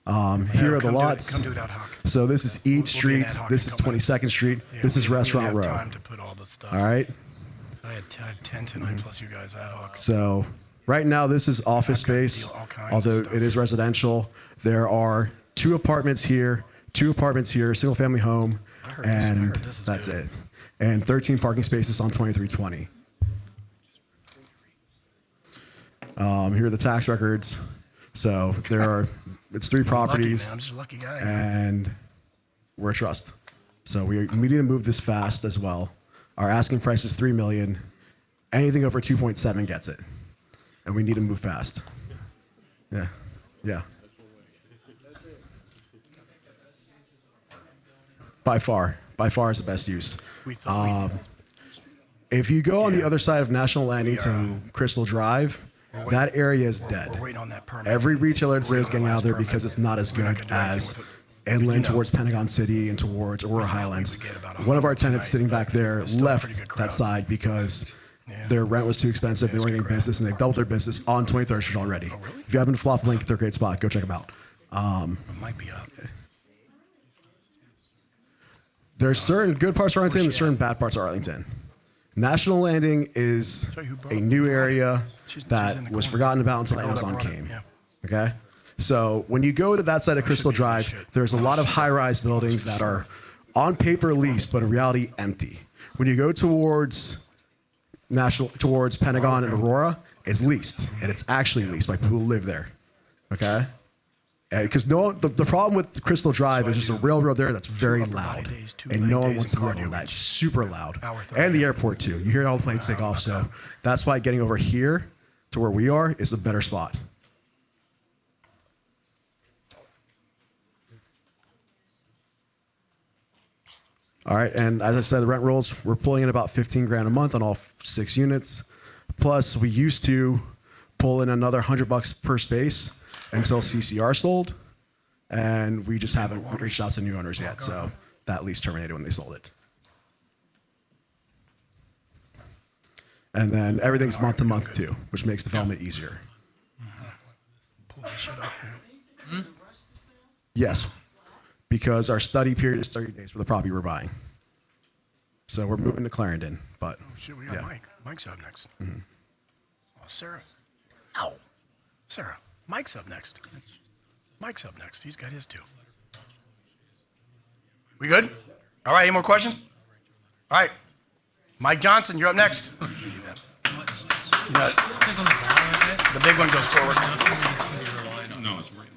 Here are the lots. Come do it ad hoc. So this is Eat Street. This is 22nd Street. This is Restaurant Row. Time to put all the stuff. All right. I had 10 tonight plus you guys ad hoc. So right now this is office space, although it is residential. There are 2 apartments here, single family home, and that's it. And 13 parking spaces on 2320. Here are the tax records. So it's 3 properties, Lucky, man. I'm just a lucky guy. and we're a trust. So we need to move this fast as well. Our asking price is $3 million. Anything over 2.7 gets it, and we need to move fast. Yeah. By far is the best use. If you go on the other side of National Landing to Crystal Drive, that area is dead. We're waiting on that permit. Every retailer there is getting out of there because it's not as good as inland towards Pentagon City and towards Aurora Highlands. One of our tenants sitting back there left that side because their rent was too expensive. They weren't getting business, and they've doubled their business on 23rd Street already. If you happen to flop a link, they're a great spot. Go check them out. It might be up. There's certain good parts of Arlington and certain bad parts of Arlington. National Landing is a new area that was forgotten about until Amazon came. Okay? So when you go to that side of Crystal Drive, there's a lot of high-rise buildings that are on paper leased, but in reality empty. When you go towards Pentagon and Aurora, it's leased, and it's actually leased by people who live there. Okay? Because the problem with Crystal Drive is there's a railroad there that's very loud, and no one wants to live on that. It's super loud, and the airport too. You hear all the planes take off, so that's why getting over here to where we are is a better spot. All right, and as I said, the rent rolls, we're pulling in about 15 grand a month on all 6 units. Plus, we used to pull in another $100 per space until CCR sold, and we just haven't reached out to new owners yet, so that lease terminated when they sold it. And then everything's month to month too, which makes development easier. Pull this shit up here. Yes, because our study period is 30 days for the property we're buying. So we're moving to Clarendon, but Shit, we got Mike. Mike's up next. Oh, Sarah. No. Sarah. Mike's up next. Mike's up next. He's got his too. We good? All right, any more questions? All right. Mike Johnson, you're up next. The big one goes forward. No, it's right.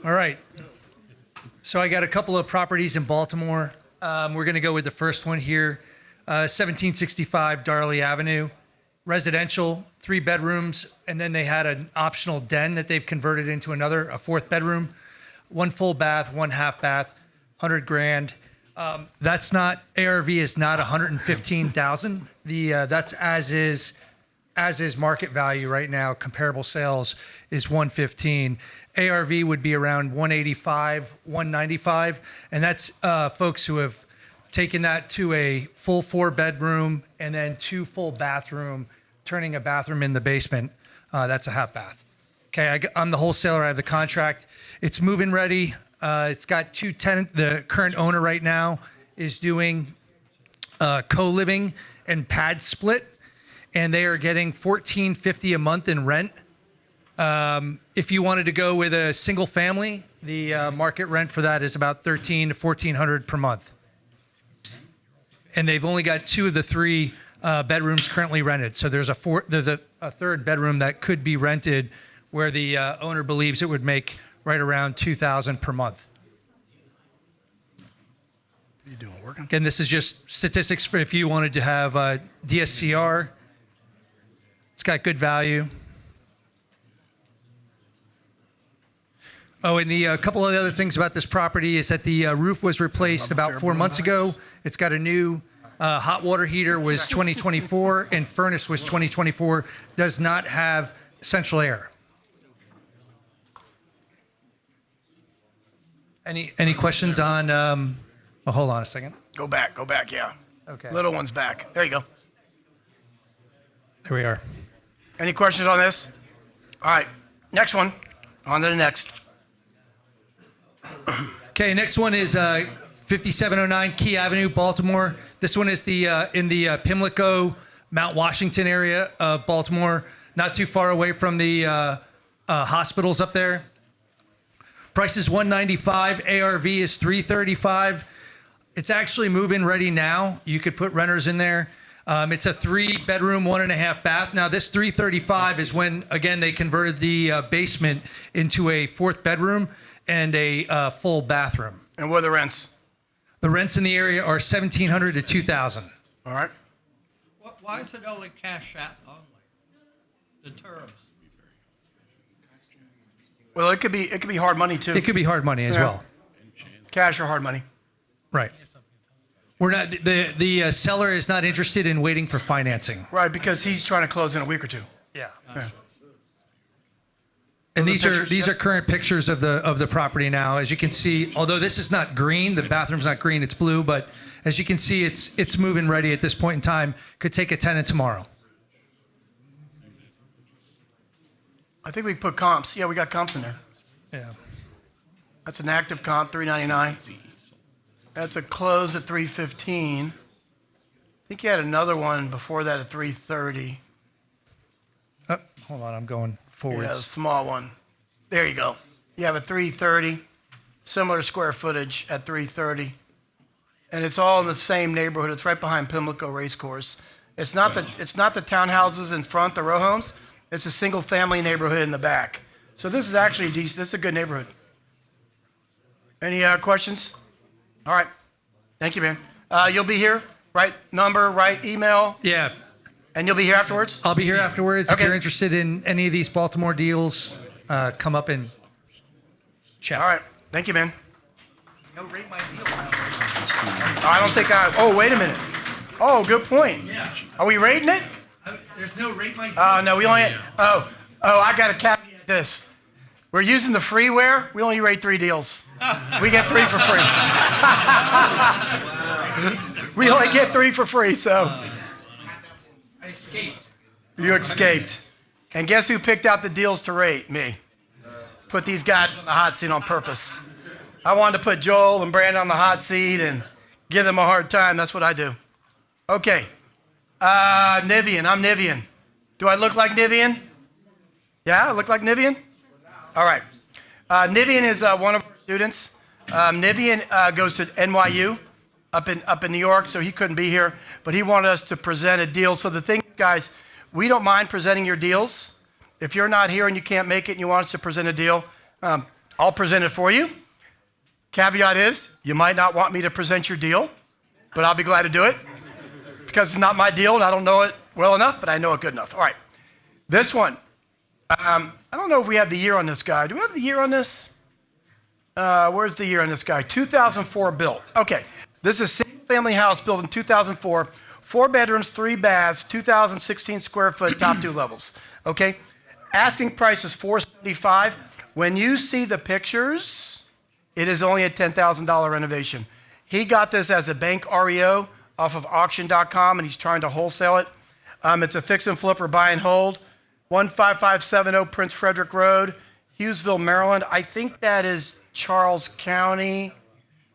All right. So I got a couple of properties in Baltimore. We're going to go with the first one here, 1765 Darley Avenue. Residential, 3 bedrooms, and then they had an optional den that they've converted into a 4th bedroom. 1 full bath, 1 half bath, 100 grand. That's not, ARV is not 115,000. That's as is market value right now. Comparable sales is 115. ARV would be around 185, 195, and that's folks who have taken that to a full 4 bedroom and then 2 full bathroom, turning a bathroom in the basement. That's a half bath. Okay, I'm the wholesaler. I have the contract. It's move-in ready. It's got 2 tenants. The current owner right now is doing co-living and pad split, and they are getting $1,450 a month in rent. If you wanted to go with a single family, the market rent for that is about $1,300 to $1,400 per month. And they've only got 2 of the 3 bedrooms currently rented. So there's a 3rd bedroom that could be rented where the owner believes it would make right around $2,000 per month. You doing working? Again, this is just statistics for if you wanted to have DSCR. It's got good value. Oh, and a couple of other things about this property is that the roof was replaced about 4 months ago. It's got a new hot water heater was 2024 and furnace was 2024. Does not have central air. Any questions on? Hold on a second. Go back, yeah. Okay. Little one's back. There you go. There we are. Any questions on this? All right, next one. On to the next. Okay, next one is 5709 Key Avenue, Baltimore. This one is in the Pimlico, Mount Washington area of Baltimore, not too far away from the hospitals up there. Price is $195. ARV is $335. It's actually move-in ready now. You could put renters in there. It's a 3-bedroom, 1.5 bath. Now this $335 is when, again, they converted the basement into a 4th bedroom and a full bathroom. And what are the rents? The rents in the area are $1,700 to $2,000. All right. Why is it only cash out only? The terms. Well, it could be hard money too. It could be hard money as well. Cash or hard money. Right. We're not. The seller is not interested in waiting for financing. Right, because he's trying to close in a week or two. Yeah. Yeah. And Those are these are current pictures of the property now. As you can see, although this is not green, the bathroom's not green, it's blue. But as you can see, it's move-in ready at this point in time. Could take a tenant tomorrow. I think we put comps. Yeah, we got comps in there. Yeah. That's an active comp, $399. That's a close at $315. I think you had another one before that at $330. Oh, hold on, I'm going forwards. Yeah, a small one. There you go. You have a $330, similar square footage at $330, and it's all in the same neighborhood. It's right behind Pimlico Racecourse. It's not the townhouses in front, the row homes. It's a single-family neighborhood in the back. So this is actually decent. This is a good neighborhood. Any questions? All right. Thank you, man. You'll be here, right? Number, right? Email? Yeah. And you'll be here afterwards? I'll be here afterwards. Okay. If you're interested in any of these Baltimore deals, come up and chat. All right. Thank you, man. No, rate my deal. I don't think oh, wait a minute. Oh, good point. Yeah. Are we rating it? There's no rate my deal. No, we only, I got to caveat this. We're using the freeware. We only rate 3 deals. We get 3 for free. We only get 3 for free, so. I escaped. You escaped. And guess who picked out the deals to rate? Me. Put these guys on the hot seat on purpose. I wanted to put Joel and Brandon on the hot seat and give them a hard time. That's what I do. Okay. Nivian. I'm Nivian. Do I look like Nivian? Yeah, I look like Nivian? All right. Nivian is one of our students. Nivian goes to NYU up in New York, so he couldn't be here, but he wanted us to present a deal. So the thing, guys, we don't mind presenting your deals. If you're not here and you can't make it and you want us to present a deal, I'll present it for you. Caveat is, you might not want me to present your deal, but I'll be glad to do it because it's not my deal and I don't know it well enough, but I know it good enough. All right. This one. I don't know if we have the year on this guy. Do we have the year on this? Where's the year on this guy? 2004 built. Okay. This is a single-family house built in 2004. 4 bedrooms, 3 baths, 2,016 square foot, top 2 levels. Okay. Asking price is $475. When you see the pictures, it is only a $10,000 renovation. He got this as a bank REO off of auction.com, and he's trying to wholesale it. It's a fix and flip or buy and hold. 15570 Prince Frederick Road, Hughesville, Maryland. I think that is Charles County.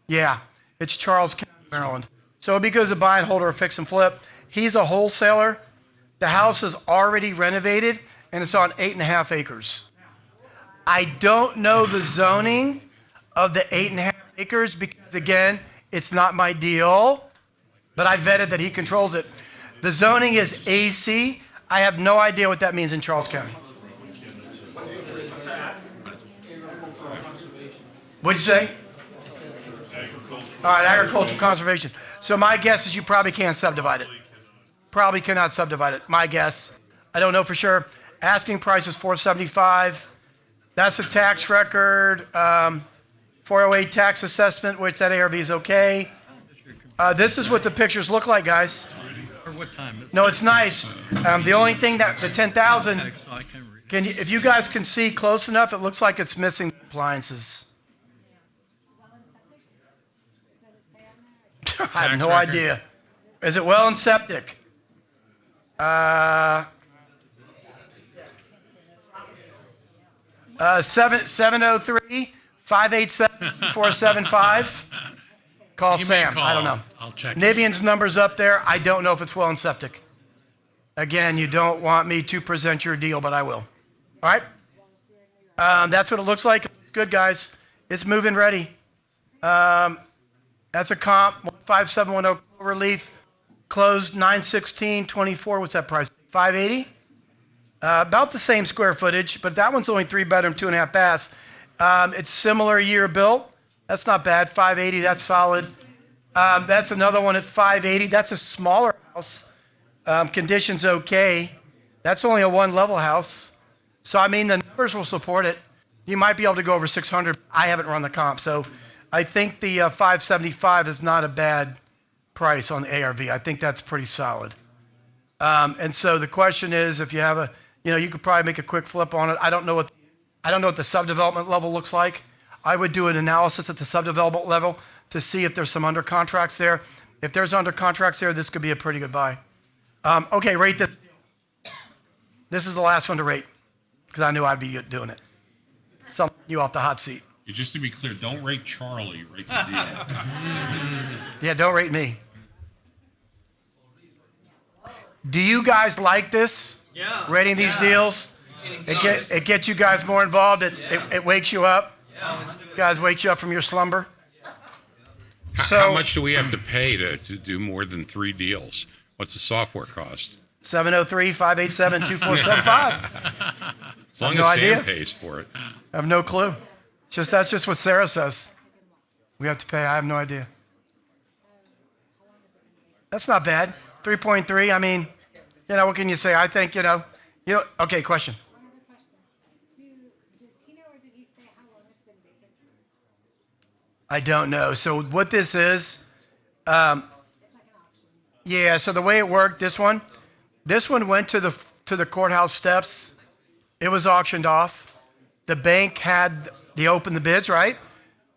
Yeah, it's Charles County, Maryland. So because of buy and hold or fix and flip, he's a wholesaler. The house is already renovated, and it's on 8.5 acres. I don't know the zoning of the 8.5 acres because, again, it's not my deal, but I vetted that he controls it. The zoning is AC. I have no idea what that means in Charles County. What'd you say? Agricultural All right, agricultural conservation. So my guess is you probably can't subdivide it. Probably cannot subdivide it, my guess. I don't know for sure. Asking price is $475. That's a tax record. 408 tax assessment, which that ARV is okay. This is what the pictures look like, guys. What time? No, it's nice. The only thing that the 10,000, if you guys can see close enough, it looks like it's missing appliances. I have no idea. Is it well and septic? 703-587-475. Call Sam. I don't know. I'll check. Nivian's number's up there. I don't know if it's well and septic. Again, you don't want me to present your deal, but I will. All right? That's what it looks like. Good, guys. It's moving ready. That's a comp, 5710 relief. Closed 91624. What's that price? 580? About the same square footage, but that one's only 3-bedroom, 2.5 baths. It's similar year built. That's not bad. 580, that's solid. That's another one at 580. That's a smaller house. Condition's okay. That's only a 1-level house. So, I mean, the numbers will support it. You might be able to go over 600. I haven't run the comp. So I think the 575 is not a bad price on the ARV. I think that's pretty solid. And so the question is, if you have a, you could probably make a quick flip on it. I don't know what the subdevelopment level looks like. I would do an analysis at the subdevelopment level to see if there's some under contracts there. If there's under contracts there, this could be a pretty good buy. Okay, rate this. This is the last one to rate because I knew I'd be doing it. Something you off the hot seat. Just to be clear, don't rate Charlie, rate the deal. Yeah, don't rate me. Do you guys like this? Yeah. Rating these deals? It gets you guys more involved. It wakes you up. Guys, wakes you up from your slumber. How much do we have to pay to do more than 3 deals? What's the software cost? 703-587-2475. As long No as Sam idea. pays for it. I have no clue. That's just what Sarah says. We have to pay. I have no idea. That's not bad. 3.3. I mean, what can you say? I think, okay, question. I don't know. So what this is, yeah, so the way it worked, this one went to the courthouse steps. It was auctioned off. The bank had opened the bids, right?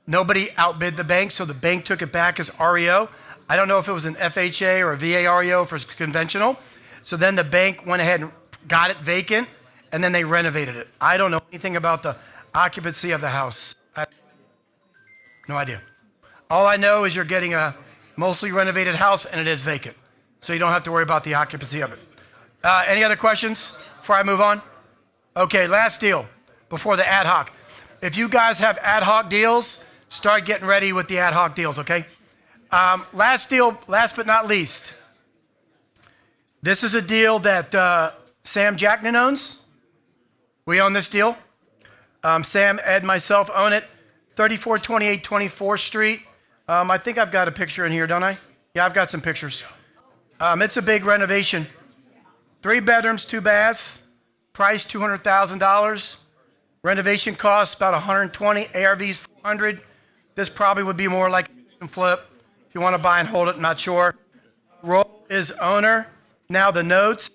Nobody outbid the bank, so the bank took it back as REO. I don't know if it was an FHA or a VA REO for conventional. So then the bank went ahead and got it vacant, and then they renovated it. I don't know anything about the occupancy of the house. No idea. All I know is you're getting a mostly renovated house, and it is vacant. So you don't have to worry about the occupancy of it. Any other questions before I move on? Okay, last deal before the ad hoc. If you guys have ad hoc deals, start getting ready with the ad hoc deals, okay? Last deal, last but not least. This is a deal that Sam Jackman owns. We own this deal. Sam, Ed, myself own it. 3428 24th Street. I think I've got a picture in here, don't I? Yeah, I've got some pictures. It's a big renovation. 3 bedrooms, 2 baths. Price $200,000. Renovation costs about $120. ARV's $400. This probably would be more like a flip. If you want to buy and hold it, not sure. Roll is owner. Now the notes.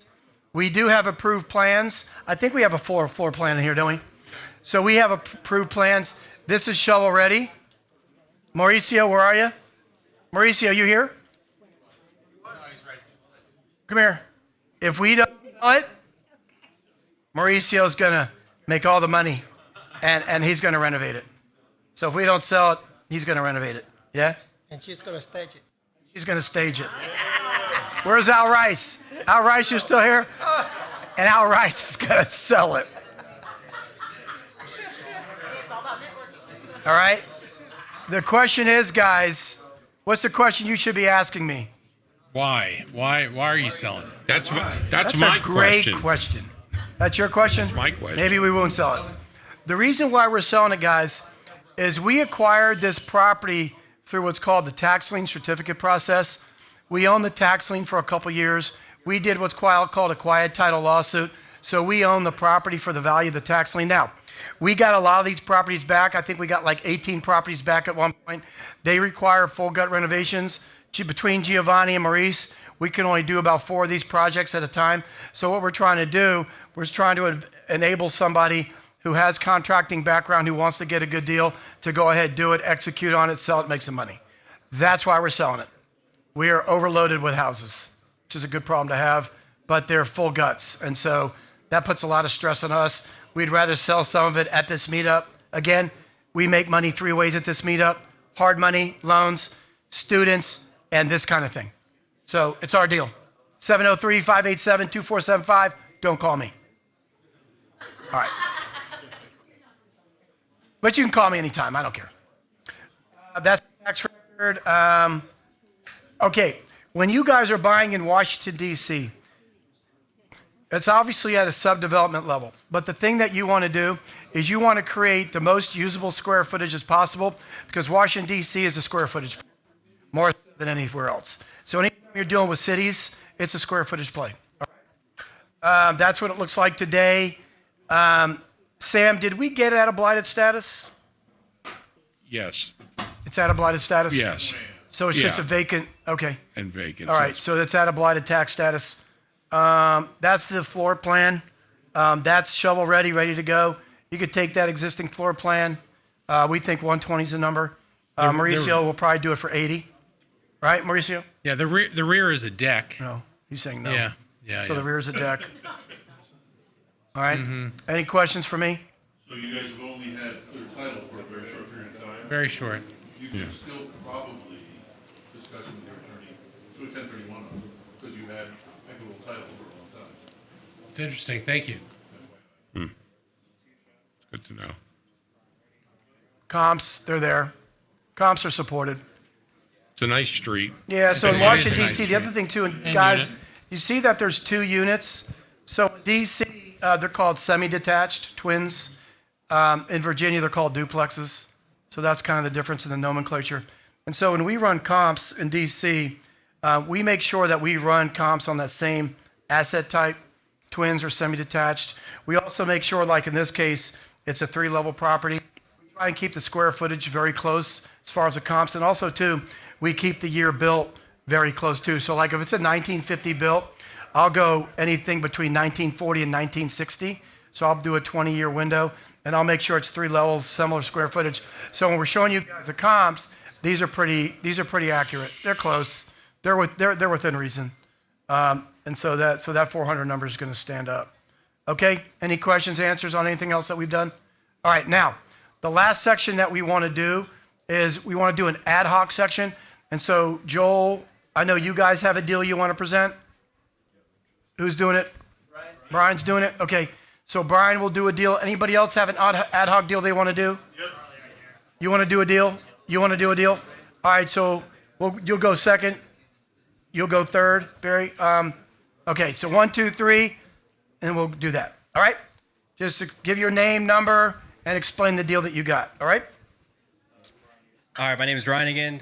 We do have approved plans. I think we have a floor plan in here, don't we? So we have approved plans. This is shovel ready. Mauricio, where are you? Mauricio, you here? Come here. If we don't sell it, Mauricio's going to make all the money, and he's going to renovate it. So if we don't sell it, he's going to renovate it. Yeah? And she's gonna stage it. He's going to stage it. Where's Al Rice? Al Rice, you still here? And Al Rice is going to sell it. All right? The question is, guys, what's the question you should be asking me? Why? Why are you selling? That's That's my a great question. That's your question? That's my question. Maybe we won't sell it. The reason why we're selling it, guys, is we acquired this property through what's called the tax lien certificate process. We own the tax lien for a couple years. We did what's called a quiet title lawsuit. So we own the property for the value of the tax lien. Now, we got a lot of these properties back. I think we got like 18 properties back at one point. They require full gut renovations. Between Giovanni and Maurice, we can only do about 4 of these projects at a time. So what we're trying to do, we're trying to enable somebody who has contracting background, who wants to get a good deal, to go ahead, do it, execute on it, sell it, make some money. That's why we're selling it. We are overloaded with houses, which is a good problem to have, but they're full guts. And so that puts a lot of stress on us. We'd rather sell some of it at this meetup. Again, we make money 3 ways at this meetup: hard money, loans, students, and this kind of thing. So it's our deal. 703-587-2475. Don't call me. All right. But you can call me anytime. I don't care. That's the tax record. Okay. When you guys are buying in Washington, D.C., it's obviously at a subdevelopment level. But the thing that you want to do is you want to create the most usable square footage as possible, because Washington, D.C. is a square footage play, more than anywhere else. So anytime you're dealing with cities, it's a square footage play. All right. That's what it looks like today. Sam, did we get out of blighted status? Yes. It's out of blighted status? Yes. So it's just a vacant, okay. And vacant. All right, so it's out of blighted tax status. That's the floor plan. That's shovel ready, ready to go. You could take that existing floor plan. We think 120 is the number. Mauricio will probably do it for 80. Right, Mauricio? Yeah, the rear is a deck. No, he's saying no. Yeah. So the rear is a deck. All right. Any questions for me? So you guys have only had clear title for a very short period of time? Very short. You can still probably discuss with your attorney to a 1031 on it, because you had equitable title for a long time. It's interesting. Thank you. It's good to know. Comps, they're there. Comps are supported. It's a nice street. Yeah, so in It is Washington, a nice D.C., the other thing too, and guys, unit. you see that there's 2 units. So in D.C., they're called semi-detached twins. In Virginia, they're called duplexes. So that's kind of the difference in the nomenclature. And so when we run comps in D.C., we make sure that we run comps on that same asset type, twins or semi-detached. We also make sure, like in this case, it's a 3-level property. We try and keep the square footage very close as far as the comps. And also, too, we keep the year built very close, too. So like if it's a 1950 built, I'll go anything between 1940 and 1960. So I'll do a 20-year window, and I'll make sure it's 3 levels, similar square footage. So when we're showing you guys the comps, these are pretty accurate. They're close. They're within reason. And so that 400 number is going to stand up. Okay? Any questions, answers on anything else that we've done? All right. Now, the last section that we want to do is we want to do an ad hoc section. And so, Joel, I know you guys have a deal you want to present. Who's doing it? Brian's doing it? Okay. So Brian will do a deal. Anybody else have an ad hoc deal they want to do? Yep. You want to do a deal? You want to do a deal? All right. So you'll go second. You'll go third, Barry. Okay. So 1, 2, 3, and we'll do that. All right. Just to give your name, number, and explain the deal that you got. All right. All right, my name is Ryan again,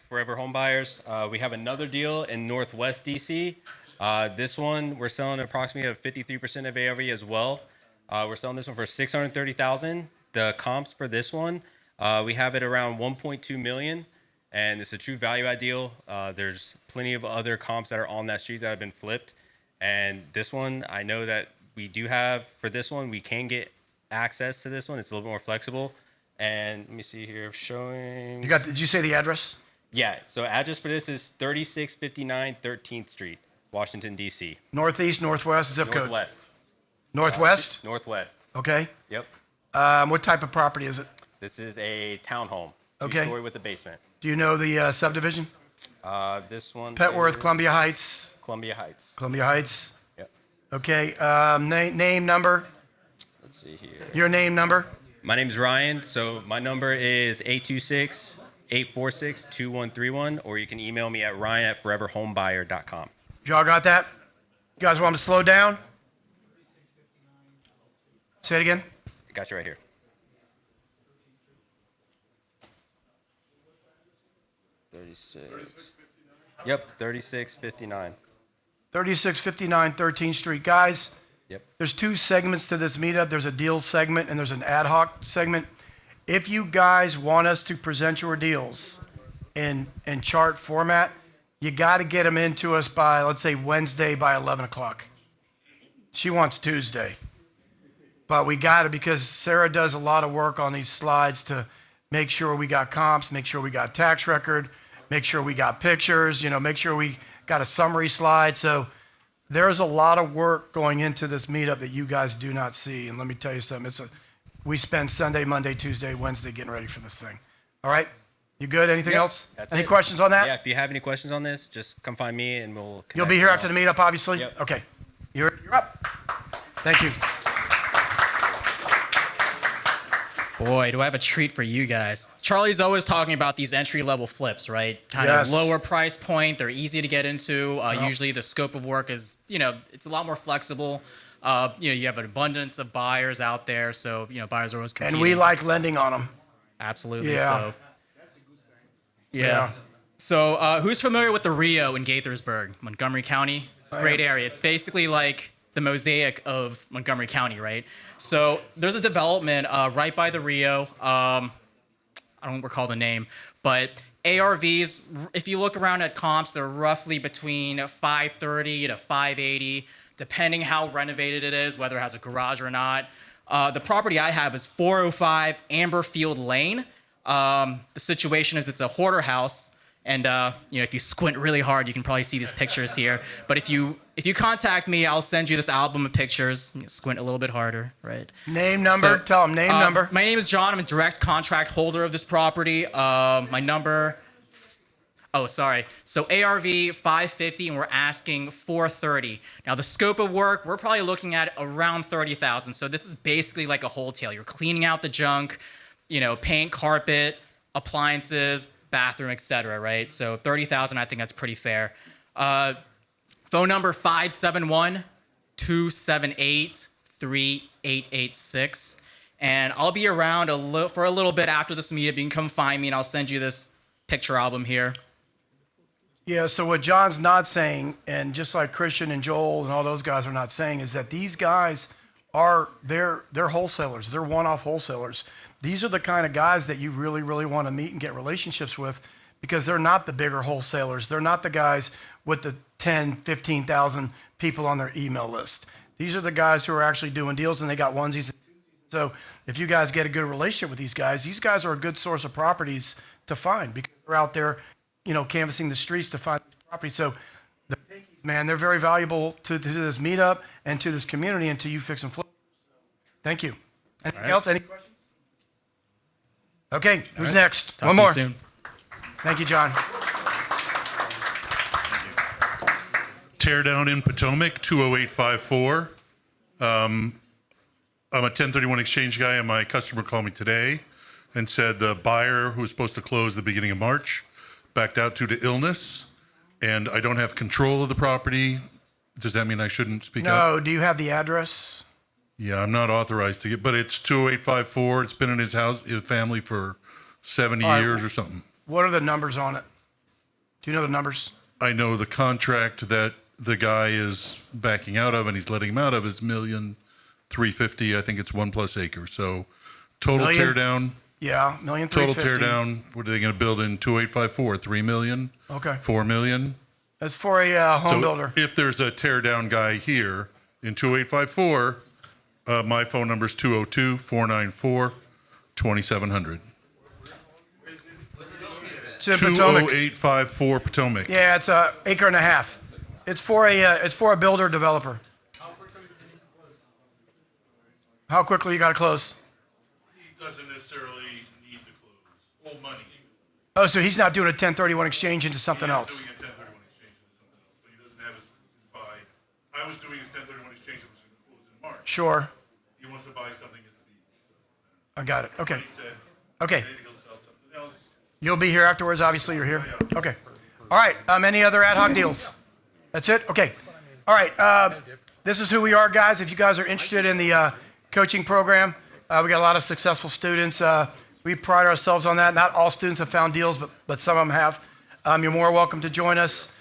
Forever Home Buyers. We have another deal in Northwest DC. This one, we're selling approximately at 53% of ARV as well. We're selling this one for $630,000. The comps for this one, we have it around $1.2 million, and it's a true value add deal. There's plenty of other comps that are on that street that have been flipped, and this one, I know that we do have, for this one, we can get access to this one. It's a little bit more flexible. And let me see here, showing. Did you say the address? Yeah, so address for this is 3659 13th Street, Washington, D.C. Northeast, northwest, zip code? Northwest. Northwest? Northwest. Okay. Yep. What type of property is it? This is a townhome, Okay. 2-story with a basement. Do you know the subdivision? This one Petworth, is Columbia Heights. Columbia Heights. Columbia Heights. Yep. Okay. Name, number. Let's see here. Your name, number. My name's Ryan, so my number is 826-846-2131, or you can email me at ryan@foreverhomebuyer.com. Y'all got that? You guys want me to slow down? Say it again. I got you right here. 36. Yep, 3659. 3659 13th Street. Guys, Yep. there's two segments to this meetup. There's a deals segment and there's an ad hoc segment. If you guys want us to present your deals in chart format, you got to get them into us by, let's say, Wednesday by 11 o'clock. She wants Tuesday. But we got to, because Sarah does a lot of work on these slides to make sure we got comps, make sure we got tax record, make sure we got pictures, make sure we got a summary slide. So there's a lot of work going into this meetup that you guys do not see. And let me tell you something, we spend Sunday, Monday, Tuesday, Wednesday getting ready for this thing. All right? You good? Anything Yep, else? that's Any it. questions on that? Yeah, if you have any questions on this, just come find me and we'll connect. You'll be here after the meetup, obviously? Yep. Okay. You're up. Thank you. Boy, do I have a treat for you guys. Charlie's always talking about these entry-level flips, right? Kind Yes. of lower price point. They're easy to get into. Usually the scope of work is, it's a lot more flexible. You have an abundance of buyers out there, so, buyers are always competing. And we like lending on them. Absolutely. Yeah. So. Yeah. So who's familiar with the Rio in Gaithersburg, Montgomery County? Great area. It's basically like the mosaic of Montgomery County, right? So there's a development right by the Rio. I don't recall the name, but ARVs, if you look around at comps, they're roughly between 530 to 580, depending how renovated it is, whether it has a garage or not. The property I have is 405 Amberfield Lane. The situation is it's a hoarder house. And if you squint really hard, you can probably see these pictures here. But if you contact me, I'll send you this album of pictures. Squint a little bit harder, right? Name, number. Tell them name, number. My name is John. I'm a direct contract holder of this property. My number. Oh, sorry. So ARV 550, and we're asking 430. Now the scope of work, we're probably looking at around 30,000. So this is basically like a wholesale. You're cleaning out the junk, paint, carpet, appliances, bathroom, etc. Right? So 30,000, I think that's pretty fair. Phone number 571-278-3886. And I'll be around for a little bit after this meetup. You can come find me and I'll send you this picture album here. Yeah, so what John's not saying, and just like Christian and Joel and all those guys are not saying, is that these guys they're wholesalers. They're one-off wholesalers. These are the kind of guys that you really, really want to meet and get relationships with, because they're not the bigger wholesalers. They're not the guys with the 10, 15,000 people on their email list. These are the guys who are actually doing deals, and they got onesies. So if you guys get a good relationship with these guys are a good source of properties to find, because they're out there, canvassing the streets to find property. So the pinkies, man, they're very valuable to this meetup and to this community and to you fix and flip. Thank you. Anything else? Any questions? Okay, who's next? Talk One to you more. soon. Thank you, John. Tear down in Potomac, 20854. I'm a 1031 exchange guy, and my customer called me today and said the buyer who was supposed to close the beginning of March backed out due to illness, and I don't have control of the property. Does that mean I shouldn't speak up? No, do you have the address? Yeah, I'm not authorized to get, but it's 20854. It's been in his family for 70 All right. years or something. What are the numbers on it? Do you know the numbers? I know the contract that the guy is backing out of and he's letting him out of is $1,350,000. I think it's 1+ acre. So total Million? tear down. Yeah, $1,350,000. Total tear down. What are they going to build in 2854? $3 million? Okay. $4 million? That's for a home So builder. if there's a tear down guy here in 2854, my phone number is 202-494-2700. It's in Potomac. 20854 Potomac. Yeah, it's an acre and a half. It's for a builder developer. How quickly you got to close? He doesn't necessarily need to close. Old money. Oh, so he's not doing a 1031 exchange into something else. Doing a 1031 exchange into something else, but he doesn't have his buy. I was doing his 1031 exchange that was going to close in March. Sure. He wants to buy something in the beach. I got it. Okay. He said, Okay. maybe he'll sell something else. You'll be here afterwards, obviously you're here. Okay. All right, any other ad hoc deals? That's it? Okay. All right, this is who we are, guys. If you guys are interested in the coaching program, we got a lot of successful students. We pride ourselves on that. Not all students have found deals, but some of them have. you're more welcome to join us.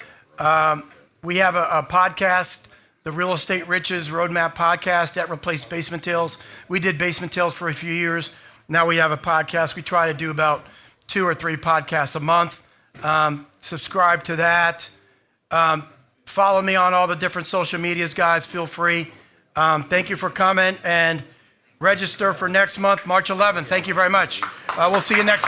We have a podcast, the Real Estate Riches Roadmap podcast that replaced Basement Tales. We did Basement Tales for a few years. Now we have a podcast. We try to do about 2 or 3 podcasts a month. Subscribe to that. Follow me on all the different social medias, guys. Feel free. Thank you for coming, and register for next month, March 11th. Thank you very much. We'll see you next